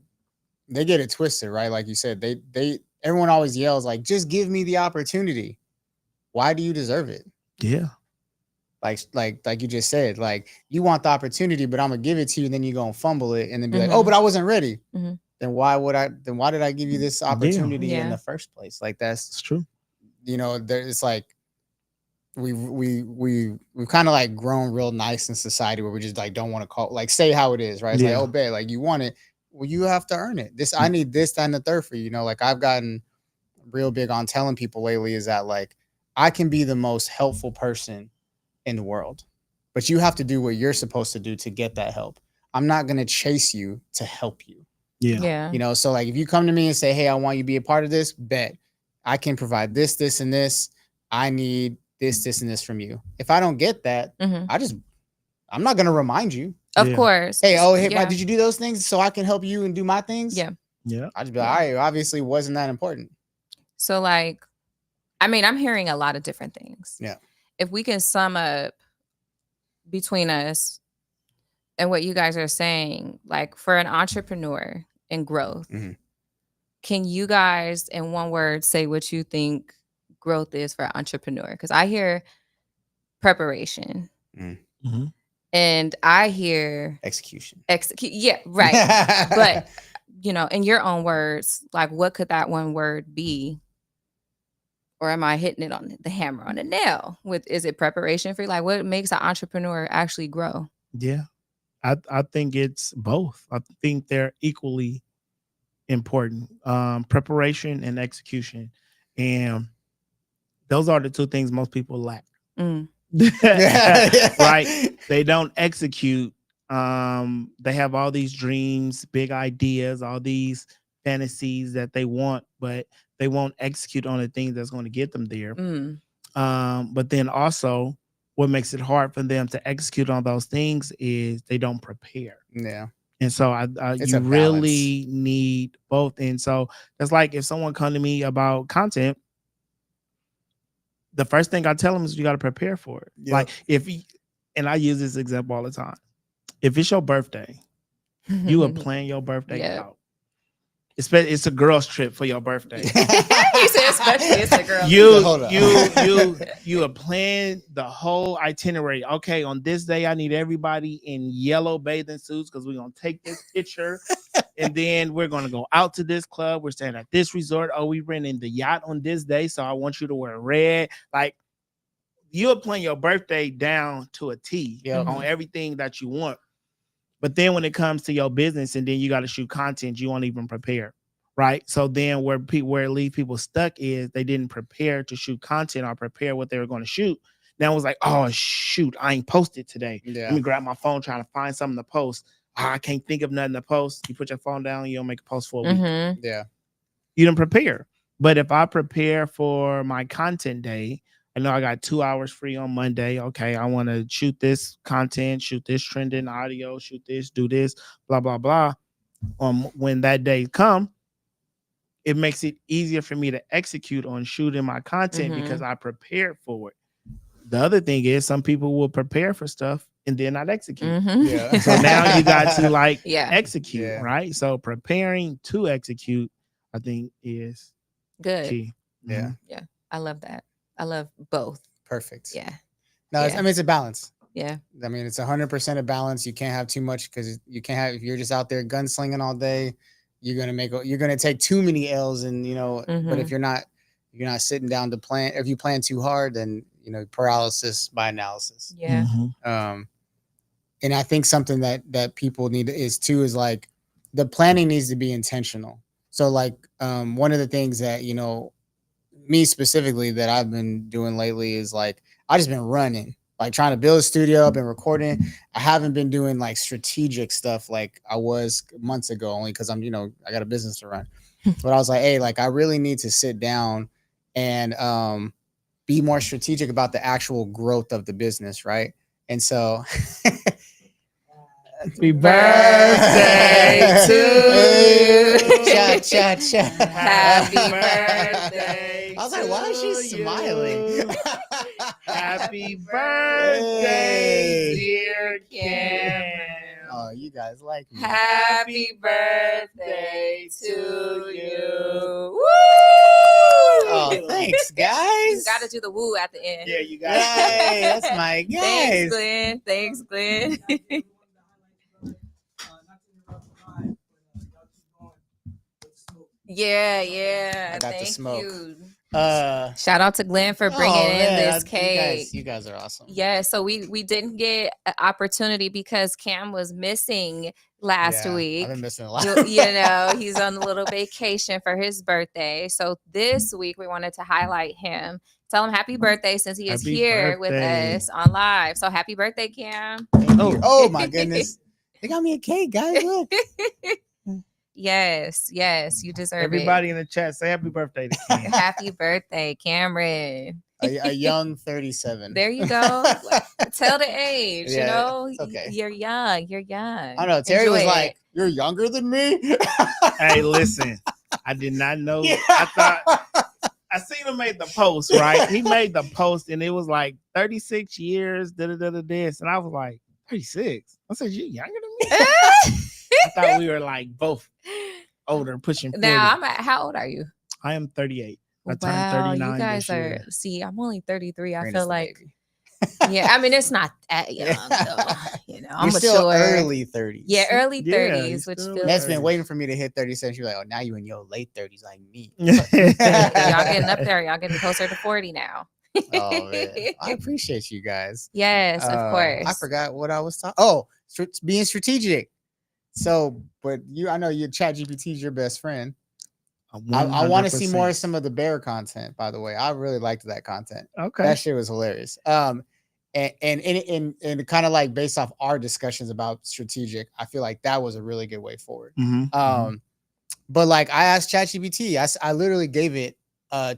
it twisted, right? Like you said, everyone always yells like, just give me the opportunity. Why do you deserve it? Yeah. Like you just said, like you want the opportunity, but I'm gonna give it to you, and then you're gonna fumble it and then be like, oh, but I wasn't ready. Then why did I give you this opportunity in the first place? Like that's true. It's like we've kind of like grown real nice in society where we just like don't want to call, like say how it is, right? It's like, oh, babe, like you want it, well, you have to earn it. I need this, that, and the third for you. Like I've gotten real big on telling people lately is that like I can be the most helpful person in the world, but you have to do what you're supposed to do to get that help. I'm not gonna chase you to help you. Yeah. So like if you come to me and say, hey, I want you to be a part of this, bet I can provide this, this, and this. I need this, this, and this from you. If I don't get that, I'm not gonna remind you. Of course. Hey, did you do those things so I can help you and do my things? Yeah. I just be like, all right, obviously wasn't that important. So like, I mean, I'm hearing a lot of different things. Yeah. If we can sum up between us and what you guys are saying, like for an entrepreneur in growth, can you guys in one word say what you think growth is for an entrepreneur? Because I hear preparation and I hear execution. Yeah, right. But in your own words, like what could that one word be? Or am I hitting it on the hammer on the nail? Is it preparation for you? Like what makes an entrepreneur actually grow? Yeah. I think it's both. I think they're equally important. Preparation and execution. And those are the two things most people lack. Right? They don't execute. They have all these dreams, big ideas, all these fantasies that they want, but they won't execute on the things that's going to get them there. But then also what makes it hard for them to execute on those things is they don't prepare. Yeah. And so you really need both. And so that's like if someone come to me about content, the first thing I tell them is you got to prepare for it. Yep. Like and I use this example all the time. If it's your birthday, you would plan your birthday out. It's a girl's trip for your birthday. You said especially it's a girl. You would plan the whole itinerary. Okay, on this day I need everybody in yellow bathing suits because we're gonna take this picture, and then we're gonna go out to this club. We're staying at this resort. Oh, we renting the yacht on this day, so I want you to wear red. Like you'll plan your birthday down to a T on everything that you want. But then when it comes to your business and then you got to shoot content, you won't even prepare, right? So then where it leaves people stuck is they didn't prepare to shoot content or prepare what they were going to shoot. Now it was like, oh, shoot, I ain't posted today. Let me grab my phone trying to find something to post. I can't think of nothing to post. You put your phone down, you don't make a post for a week. Yeah. You didn't prepare. But if I prepare for my content day, I know I got 2 hours free on Monday. Okay, I want to shoot this content, shoot this trending audio, shoot this, do this, blah, blah, blah. when that day come, it makes it easier for me to execute on shooting my content because I prepared for it. The other thing is some people will prepare for stuff and then not execute. Yeah. So now you got to like Yeah. execute, Yeah. right? So preparing to execute, I think, is Good. key. Yeah. Yeah. I love that. I love both. Perfect. Yeah. No, Yeah. I mean, it's a balance. Yeah. I mean, it's 100% a balance. You can't have too much because you can't have, if you're just out there gunslinging all day, you're gonna take too many L's, and but if you're not sitting down to plan, if you plan too hard, then paralysis by analysis. Yeah. And I think something that people need is like the planning needs to be intentional. So like one of the things that me specifically that I've been doing lately is like I just been running, like trying to build a studio. I've been recording. I haven't been doing like strategic stuff like I was months ago, only because I'm I got a business to run. But I was like, hey, like I really need to sit down and be more strategic about the actual growth of the business, right? And so Happy birthday to you. Cha cha cha. Happy birthday. I was like, why is she to smiling? you. Happy birthday, dear Cam. Oh, you guys like me. Happy birthday to you. Woo! Oh, thanks, guys. You got to do the woo at the end. Yeah, you got Hey, that's my guys. Thanks, Glenn. Thanks, Glenn. Yeah. I got the Thank smoke. you. Shout out to Glenn for bringing in this cake. You guys are awesome. Yeah, so we didn't get an opportunity because Cam was missing last week. I've been missing a lot. He's on a little vacation for his birthday. So this week we wanted to highlight him. Tell him happy birthday since he is here with us on live. So happy birthday, Cam. Oh my goodness. They got me a cake, guys. Look. Yes, you deserve Everybody in the chat, say happy birthday to Cam. Happy birthday, Cameron. A young 37. There you go. Tell the age. It's okay. You're young. I don't know. Terry was like, "You're younger than me." Hey, listen, I did not know. Yeah. I thought I seen him made the post, right? He made the post, and it was like 36 years. This, and I was like, 36. I said, "You younger than me?" I thought we were like both older, pushing 40. Now, how old are you? I am 38. I turned Wow, 39 you guys this year. See, I'm only 33. I Karina's feel the like, baby. yeah, I mean, it's not that young, though. I'm You're still mature. early 30s. Yeah, early Yeah, 30s, which still feels. That's been waiting for me to hit 37. She's like, "Oh, now you in your late 30s like me." Y'all getting up there. Y'all getting closer to 40 now. Oh man, I appreciate you guys. Yes, of course. I forgot what I was talking. Oh, being strategic. So, but I know your ChatGPT is your best friend. I want to see more of some of the bear content. By the way, I really liked that content. Okay, that shit was hilarious. And kind of like based off our discussions about strategic, I feel like that was a really good way forward. But like I asked ChatGPT, I literally gave it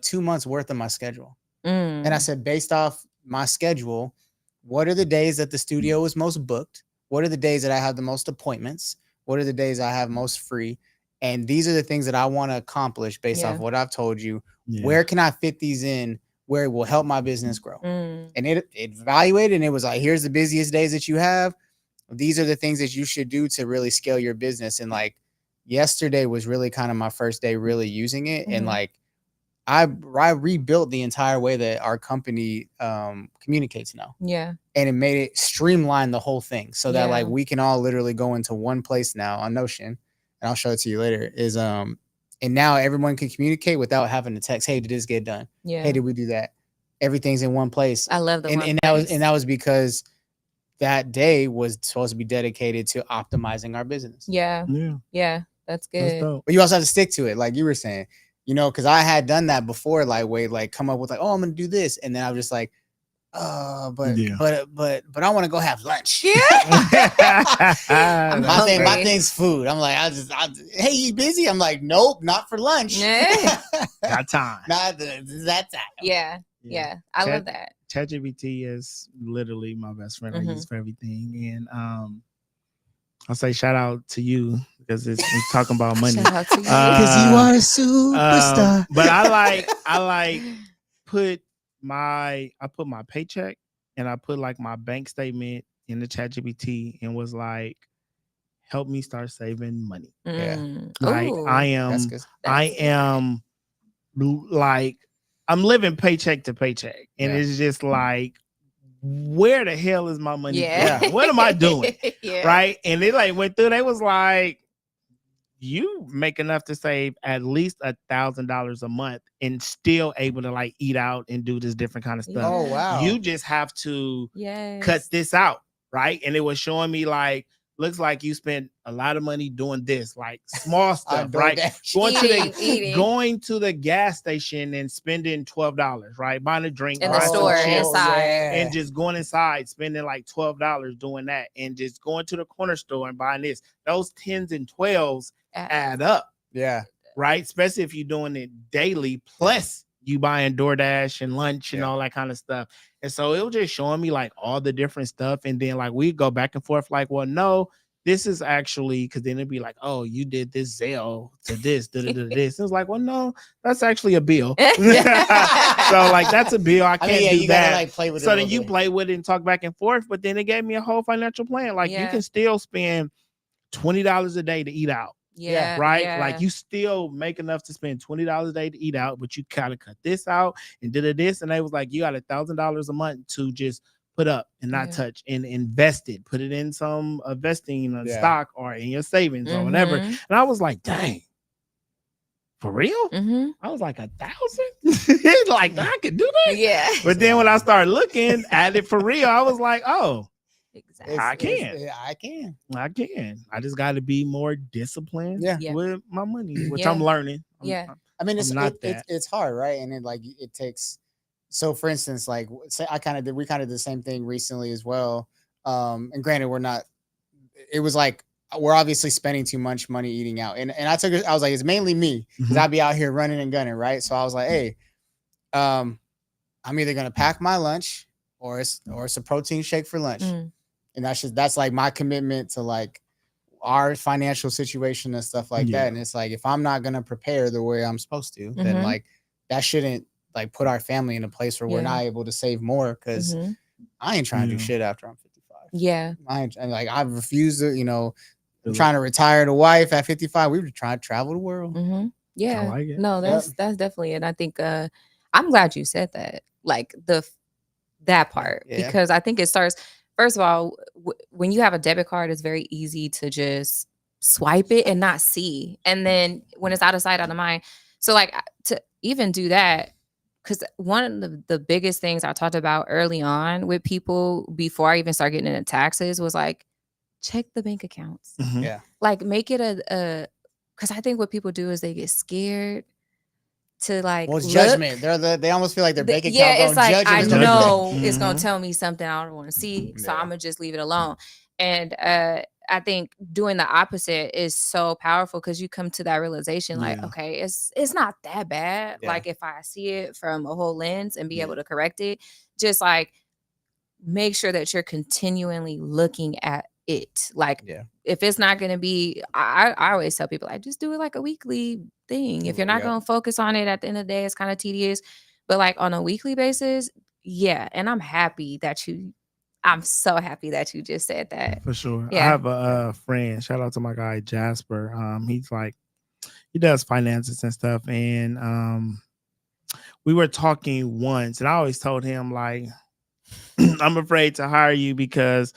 2 months worth of my schedule, and I said, based off my schedule, what are the days that the studio is most booked? What are the days that I have the most appointments? What are the days I have most free? And these are the things that I want to accomplish based off what I've told you. Yeah. Where can I fit these in where it will help my business grow? And it evaluated, and it was like, here's the busiest days that you have. These are the things that you should do to really scale your business. And like yesterday was really kind of my first day really using it. And like I rebuilt the entire way that our company communicates now. Yeah. And it made it streamline the whole thing so that like we can all literally go into one place now on Notion, and I'll show it to you later, and now everyone can communicate without having to text, "Hey, did this get done? Yeah. Hey, did we do that?" Everything's in one place. I love the and that was because that day was supposed to be dedicated to optimizing our business. Yeah. That's good. But you also have to stick to it, like you were saying. Because I had done that before, like come up with like, "Oh, I'm gonna do this," and then I was just like, but I want to go have lunch. Yeah, my thing's food. I'm like, hey, you busy? I'm like, nope, not for lunch. Got time. Not that time. Yeah. I love that. ChatGPT is literally my best friend. I use for everything, and I'll say shout out to you because it's talking about money. Shout out to you. Because you are a superstar. But I put my paycheck and I put like my bank statement in the ChatGPT and was like, help me start saving money. Like Ooh, I am like I'm living paycheck to paycheck, and it's just like, where the hell is my money going? What am I doing? Right? And they like went through. They was like, you make enough to save at least $1,000 a month and still able to like eat out and do this different kind of stuff. Oh wow! You just have to cut this out, right? And it was showing me like, looks like you spent a lot of money doing this, like small stuff, right? Going to the gas station and spending $12, right? Buying a drink in the store inside, and just going inside, spending like $12 doing that, and just going to the corner store and buying this. Those 10s and 12s add up. Yeah. Right? Especially if you're doing it daily, plus you buying DoorDash and lunch and all that kind of stuff. And so it was just showing me like all the different stuff. And then like we go back and forth, like, well, no, this is actually, because then it'd be like, oh, you did this Zelle to this, this. It was like, well, no, that's actually a bill. So like that's a bill. I can't do that. Like, play with so then you play with it and talk back and forth. But then it gave me a whole financial plan. Like you can still spend $20 a day to eat out. Right. Like you still make enough to spend $20 a day to eat out, but you kind of cut this out and did this. And they was like, you got $1,000 a month to just put up and not touch and invest it, put it in some investing stock or in your savings or whatever. And I was like, dang, for real? I was like, 1,000? Like I could do that. Yeah. But then when I started looking at it for real, I was like, oh, exactly. I can. I just got to be more disciplined with my money, which I'm learning. I mean, it's hard, right? And it takes. So, for instance, like say we kind of did the same thing recently as well. And granted, we're not. It was like we're obviously spending too much money eating out, and I was like, it's mainly me because I'd be out here running and gunning, right? So I was like, hey, I'm either gonna pack my lunch or it's a protein shake for lunch. And that's like my commitment to like our financial situation and stuff like that. And it's like, if I'm not going to prepare the way I'm supposed to, then like that shouldn't like put our family in a place where we're not able to save more. Cause I ain't trying to do shit after I'm 55. Yeah. I refuse to, I'm trying to retire the wife at 55. We were trying to travel the world. Yeah. I like it. No, that's definitely it. I think, I'm glad you said that, like that part, because I think it starts. First of all, when you have a debit card, it's very easy to just swipe it and not see. And then when it's out of sight, out of mind. So like to even do that, because one of the biggest things I talked about early on with people before I even started getting into taxes was like, check the bank accounts. Like make it because I think what people do is they get scared to like it's judgment. They almost feel like their bank account it's like I judging know it's gonna tell me something I don't want to see, so I'm gonna just leave it alone. And I think doing the opposite is so powerful because you come to that realization like, okay, it's not that bad. Like if I see it from a whole lens and be able to correct it, just like make sure that you're continually looking at it. Like if it's not going to be, I always tell people like, just do it like a weekly thing. If you're not going to focus on it at the end of the day, it's kind of tedious, but like on a weekly basis. And I'm so happy that you just said that. For sure. I have a friend, shout out to my guy, Jasper. He's like, he does finances and stuff. And we were talking once and I always told him like, I'm afraid to hire you because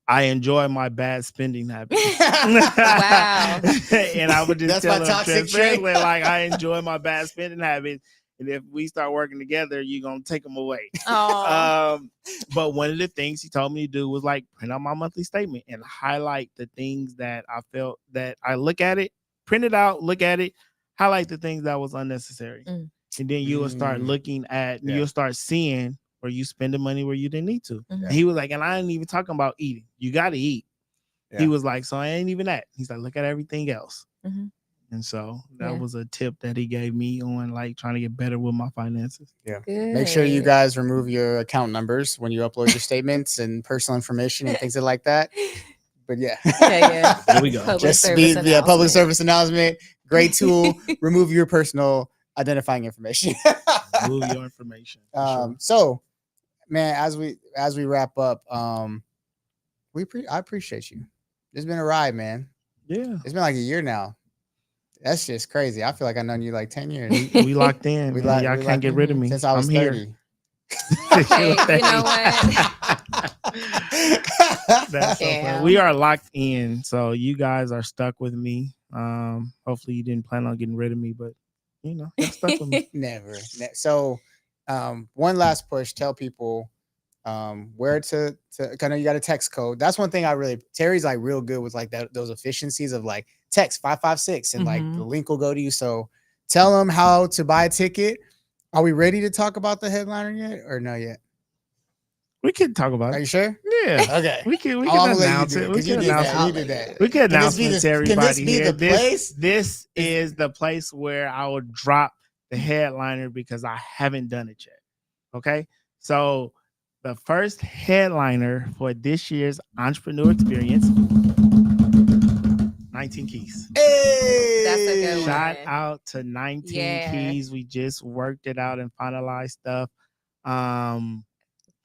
I enjoy my bad spending habits. Wow. And I would just tell him transparently, like, I enjoy my bad spending habits. And if we start working together, you're going to take them away. But one of the things he told me to do was like print out my monthly statement and highlight the things that I felt that I look at it, print it out, look at it, highlight the things that was unnecessary. And then you will start looking at, and you'll start seeing where you spending money where you didn't need to. And he was like, and I ain't even talking about eating. You got to eat. He was like, so I ain't even that. He's like, look at everything else. And so that was a tip that he gave me on like trying to get better with my finances. Good. Make sure you guys remove your account numbers when you upload your statements and personal information and things like that. But yeah. Yeah. There we go. Public Just service public announcement. service announcement. Great tool. Remove your personal identifying information. Remove your information. Sure. So, man, as we wrap up, I appreciate you. It's been a ride, man. Yeah. It's been like a year now. That's just crazy. I feel like I've known you like 10 years. We locked in. We Y'all we can't get rid of me. Since I was I'm 30. here. Hey, you know what? That's so funny. We are locked in. So you guys are stuck with me. Hopefully you didn't plan on getting rid of me, but you're stuck with me. Never. So one last push. Tell people where to I know you got a text code. That's one thing Terry's like real good with like those efficiencies of like text 556 and like the link will go to you. So tell them how to buy a ticket. Are we ready to talk about the headliner yet or no yet? We can talk about Are it. you sure? Yeah. Okay. We can announce it. We can announce it. You did that. We can announce it to everybody Can this be here. the place? This is the place where I will drop the headliner because I haven't done it yet. Okay. So the first headliner for this year's entrepreneur experience, 19 Keys. Hey, that's a good one. Shout out to 19 Keys. We just worked it out and finalized stuff.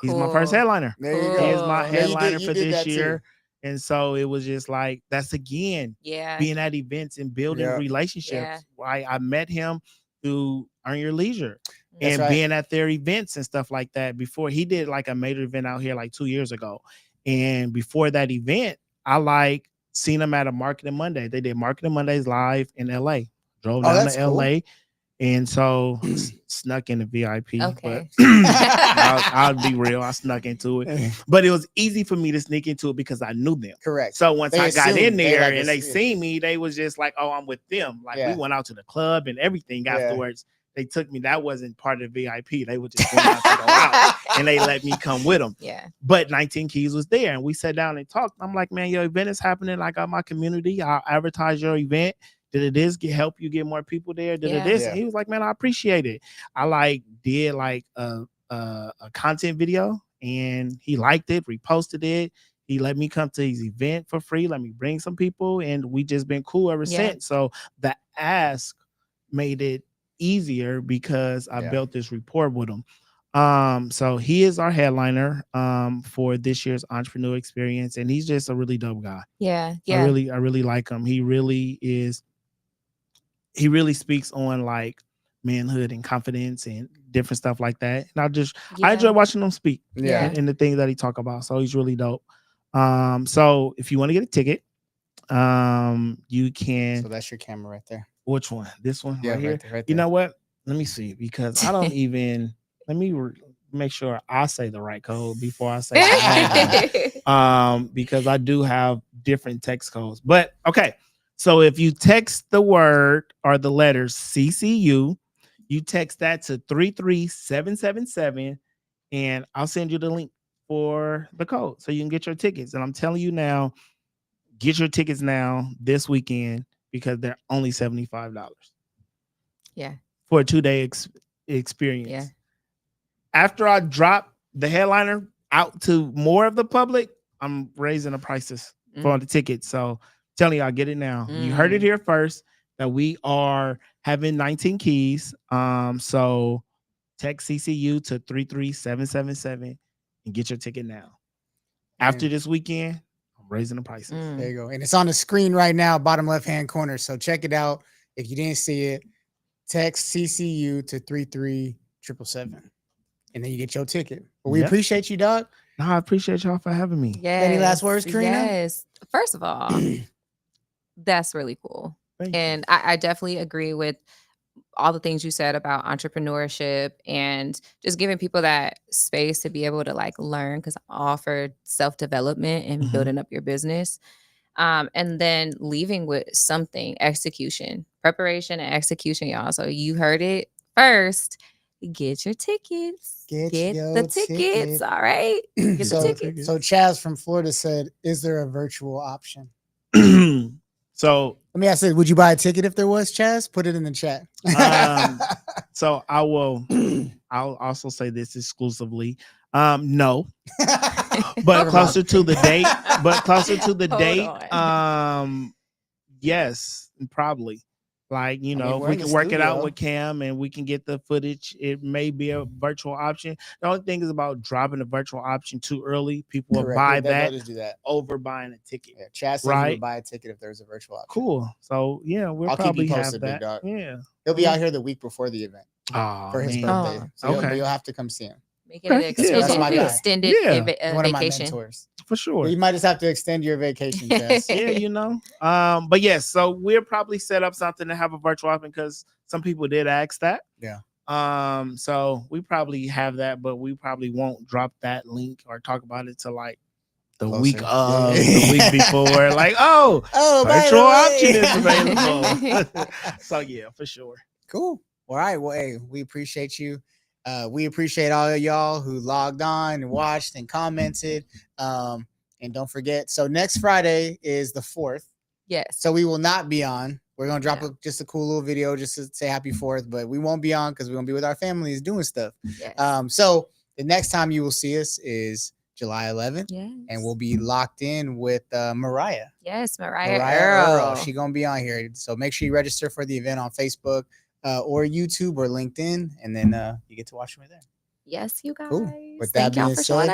He's my first headliner. There you He go. is my headliner for this year. Too. And so it was just like, that's again, being at events and building relationships. Yeah. Why I met him through Earn Your Leisure That's and being at their events and stuff like that. Before he did like a major event out here like 2 years ago. And before that event, I seen him at a Marketing Monday. They did Marketing Mondays live in LA. Drove down to LA. Cool. And so snuck in the VIP. Okay. But I'll be real. I snuck into it. But it was easy for me to sneak into it because I knew them. Correct. So once I got in there and they seen me, they was just like, oh, I'm with them. Like we went out to the club and everything afterwards. They took me. That wasn't part of the VIP. They were just going out to go out and they let me come with them. Yeah. But 19 Keys was there and we sat down and talked. I'm like, man, your event is happening. I got my community. I'll advertise your event. Did it help you get more people there? Did it this? And he was like, man, I appreciate it. I did a content video and he liked it, reposted it. He let me come to his event for free. Let me bring some people and we just been cool ever since. So the ask made it easier because I built this rapport with him. So he is our headliner for this year's entrepreneur experience. And he's just a really dope guy. Yeah. I really like him. He really speaks on like manhood and confidence and different stuff like that. And I enjoy watching him speak and the things that he talk about. So he's really dope. So if you want to get a ticket, you can. So that's your camera right there. Which one? This one right here? Right there. You know what? Let me see, because I don't even, let me make sure I say the right code before I say because I do have different text codes. But okay. So if you text the word or the letters CCU, you text that to 33777 and I'll send you the link for the code so you can get your tickets. And I'm telling you now, get your tickets now this weekend because they're only $75. Yeah. For a 2-day experience. Yeah. After I drop the headliner out to more of the public, I'm raising the prices for the tickets. So telling y'all, get it now. You heard it here first that we are having 19 Keys. So text CCU to 33777 and get your ticket now. After this weekend, I'm raising the prices. There you go. And it's on the screen right now, bottom left-hand corner. So check it out. If you didn't see it, text CCU to 33777. And then you get your ticket. But we appreciate you, dog. No, I appreciate y'all for having me. Yes. Any last words, Karina? Yes. First of all, that's really cool. And I definitely agree with all the things you said about entrepreneurship and just giving people that space to be able to like learn, because I offer self-development and building up your business. And then leaving with something, execution, preparation and execution, y'all. So you heard it first. Get your tickets. Get the tickets. All right. Get the tickets. So Chaz from Florida said, is there a virtual option? So let me ask you, would you buy a ticket if there was, Chaz? Put it in the chat. So I'll also say this exclusively. No. But closer to the date. Hold on. Yes, probably. Like, I mean, if we're we in the can work it out studio. with Cam and we can get the footage, it may be a virtual option. The only thing is about dropping a virtual option too early. People will Correct. buy They'll that just do that. over buying a ticket. Yeah, Chad said he Right? would buy a ticket if there's a virtual option. Cool. So yeah, we'll I'll keep you probably have posted, big that. dog. Yeah. He'll be out here the week before the event Oh, for his man. birthday. Oh. So Okay. you'll have to come see him. Make it an Okay. Yeah, that's my guy. extended Yeah. He's one of my vacation. mentors. For sure. You might just have to extend your vacation, Chaz. Yeah, but yes, so we'll probably set up something to have a virtual option because some people did ask that. Yeah. So we probably have that, but we probably won't drop that link or talk about it till like the Closer. week of Yeah. the week before. Like, Oh, by the virtual way. option is available. So yeah, for sure. Cool. All right. Well, hey, we appreciate you. We appreciate all of y'all who logged on and watched and commented. And don't forget, so next Friday is the 4th. Yes. So we will not be on. We're gonna drop Yeah. just a cool little video just to say happy 4th, but we won't be on because we're gonna be with our families doing stuff. Yes. So the next time you will see us is July 11th, Yes. and we'll be locked in with Mariah. Yes, Mariah Earl. Earl. She's gonna be on here. So make sure you register for the event on Facebook or YouTube or LinkedIn, and then you get to watch her there. Yes, you guys. Cool. With that Thank y'all being for showing said,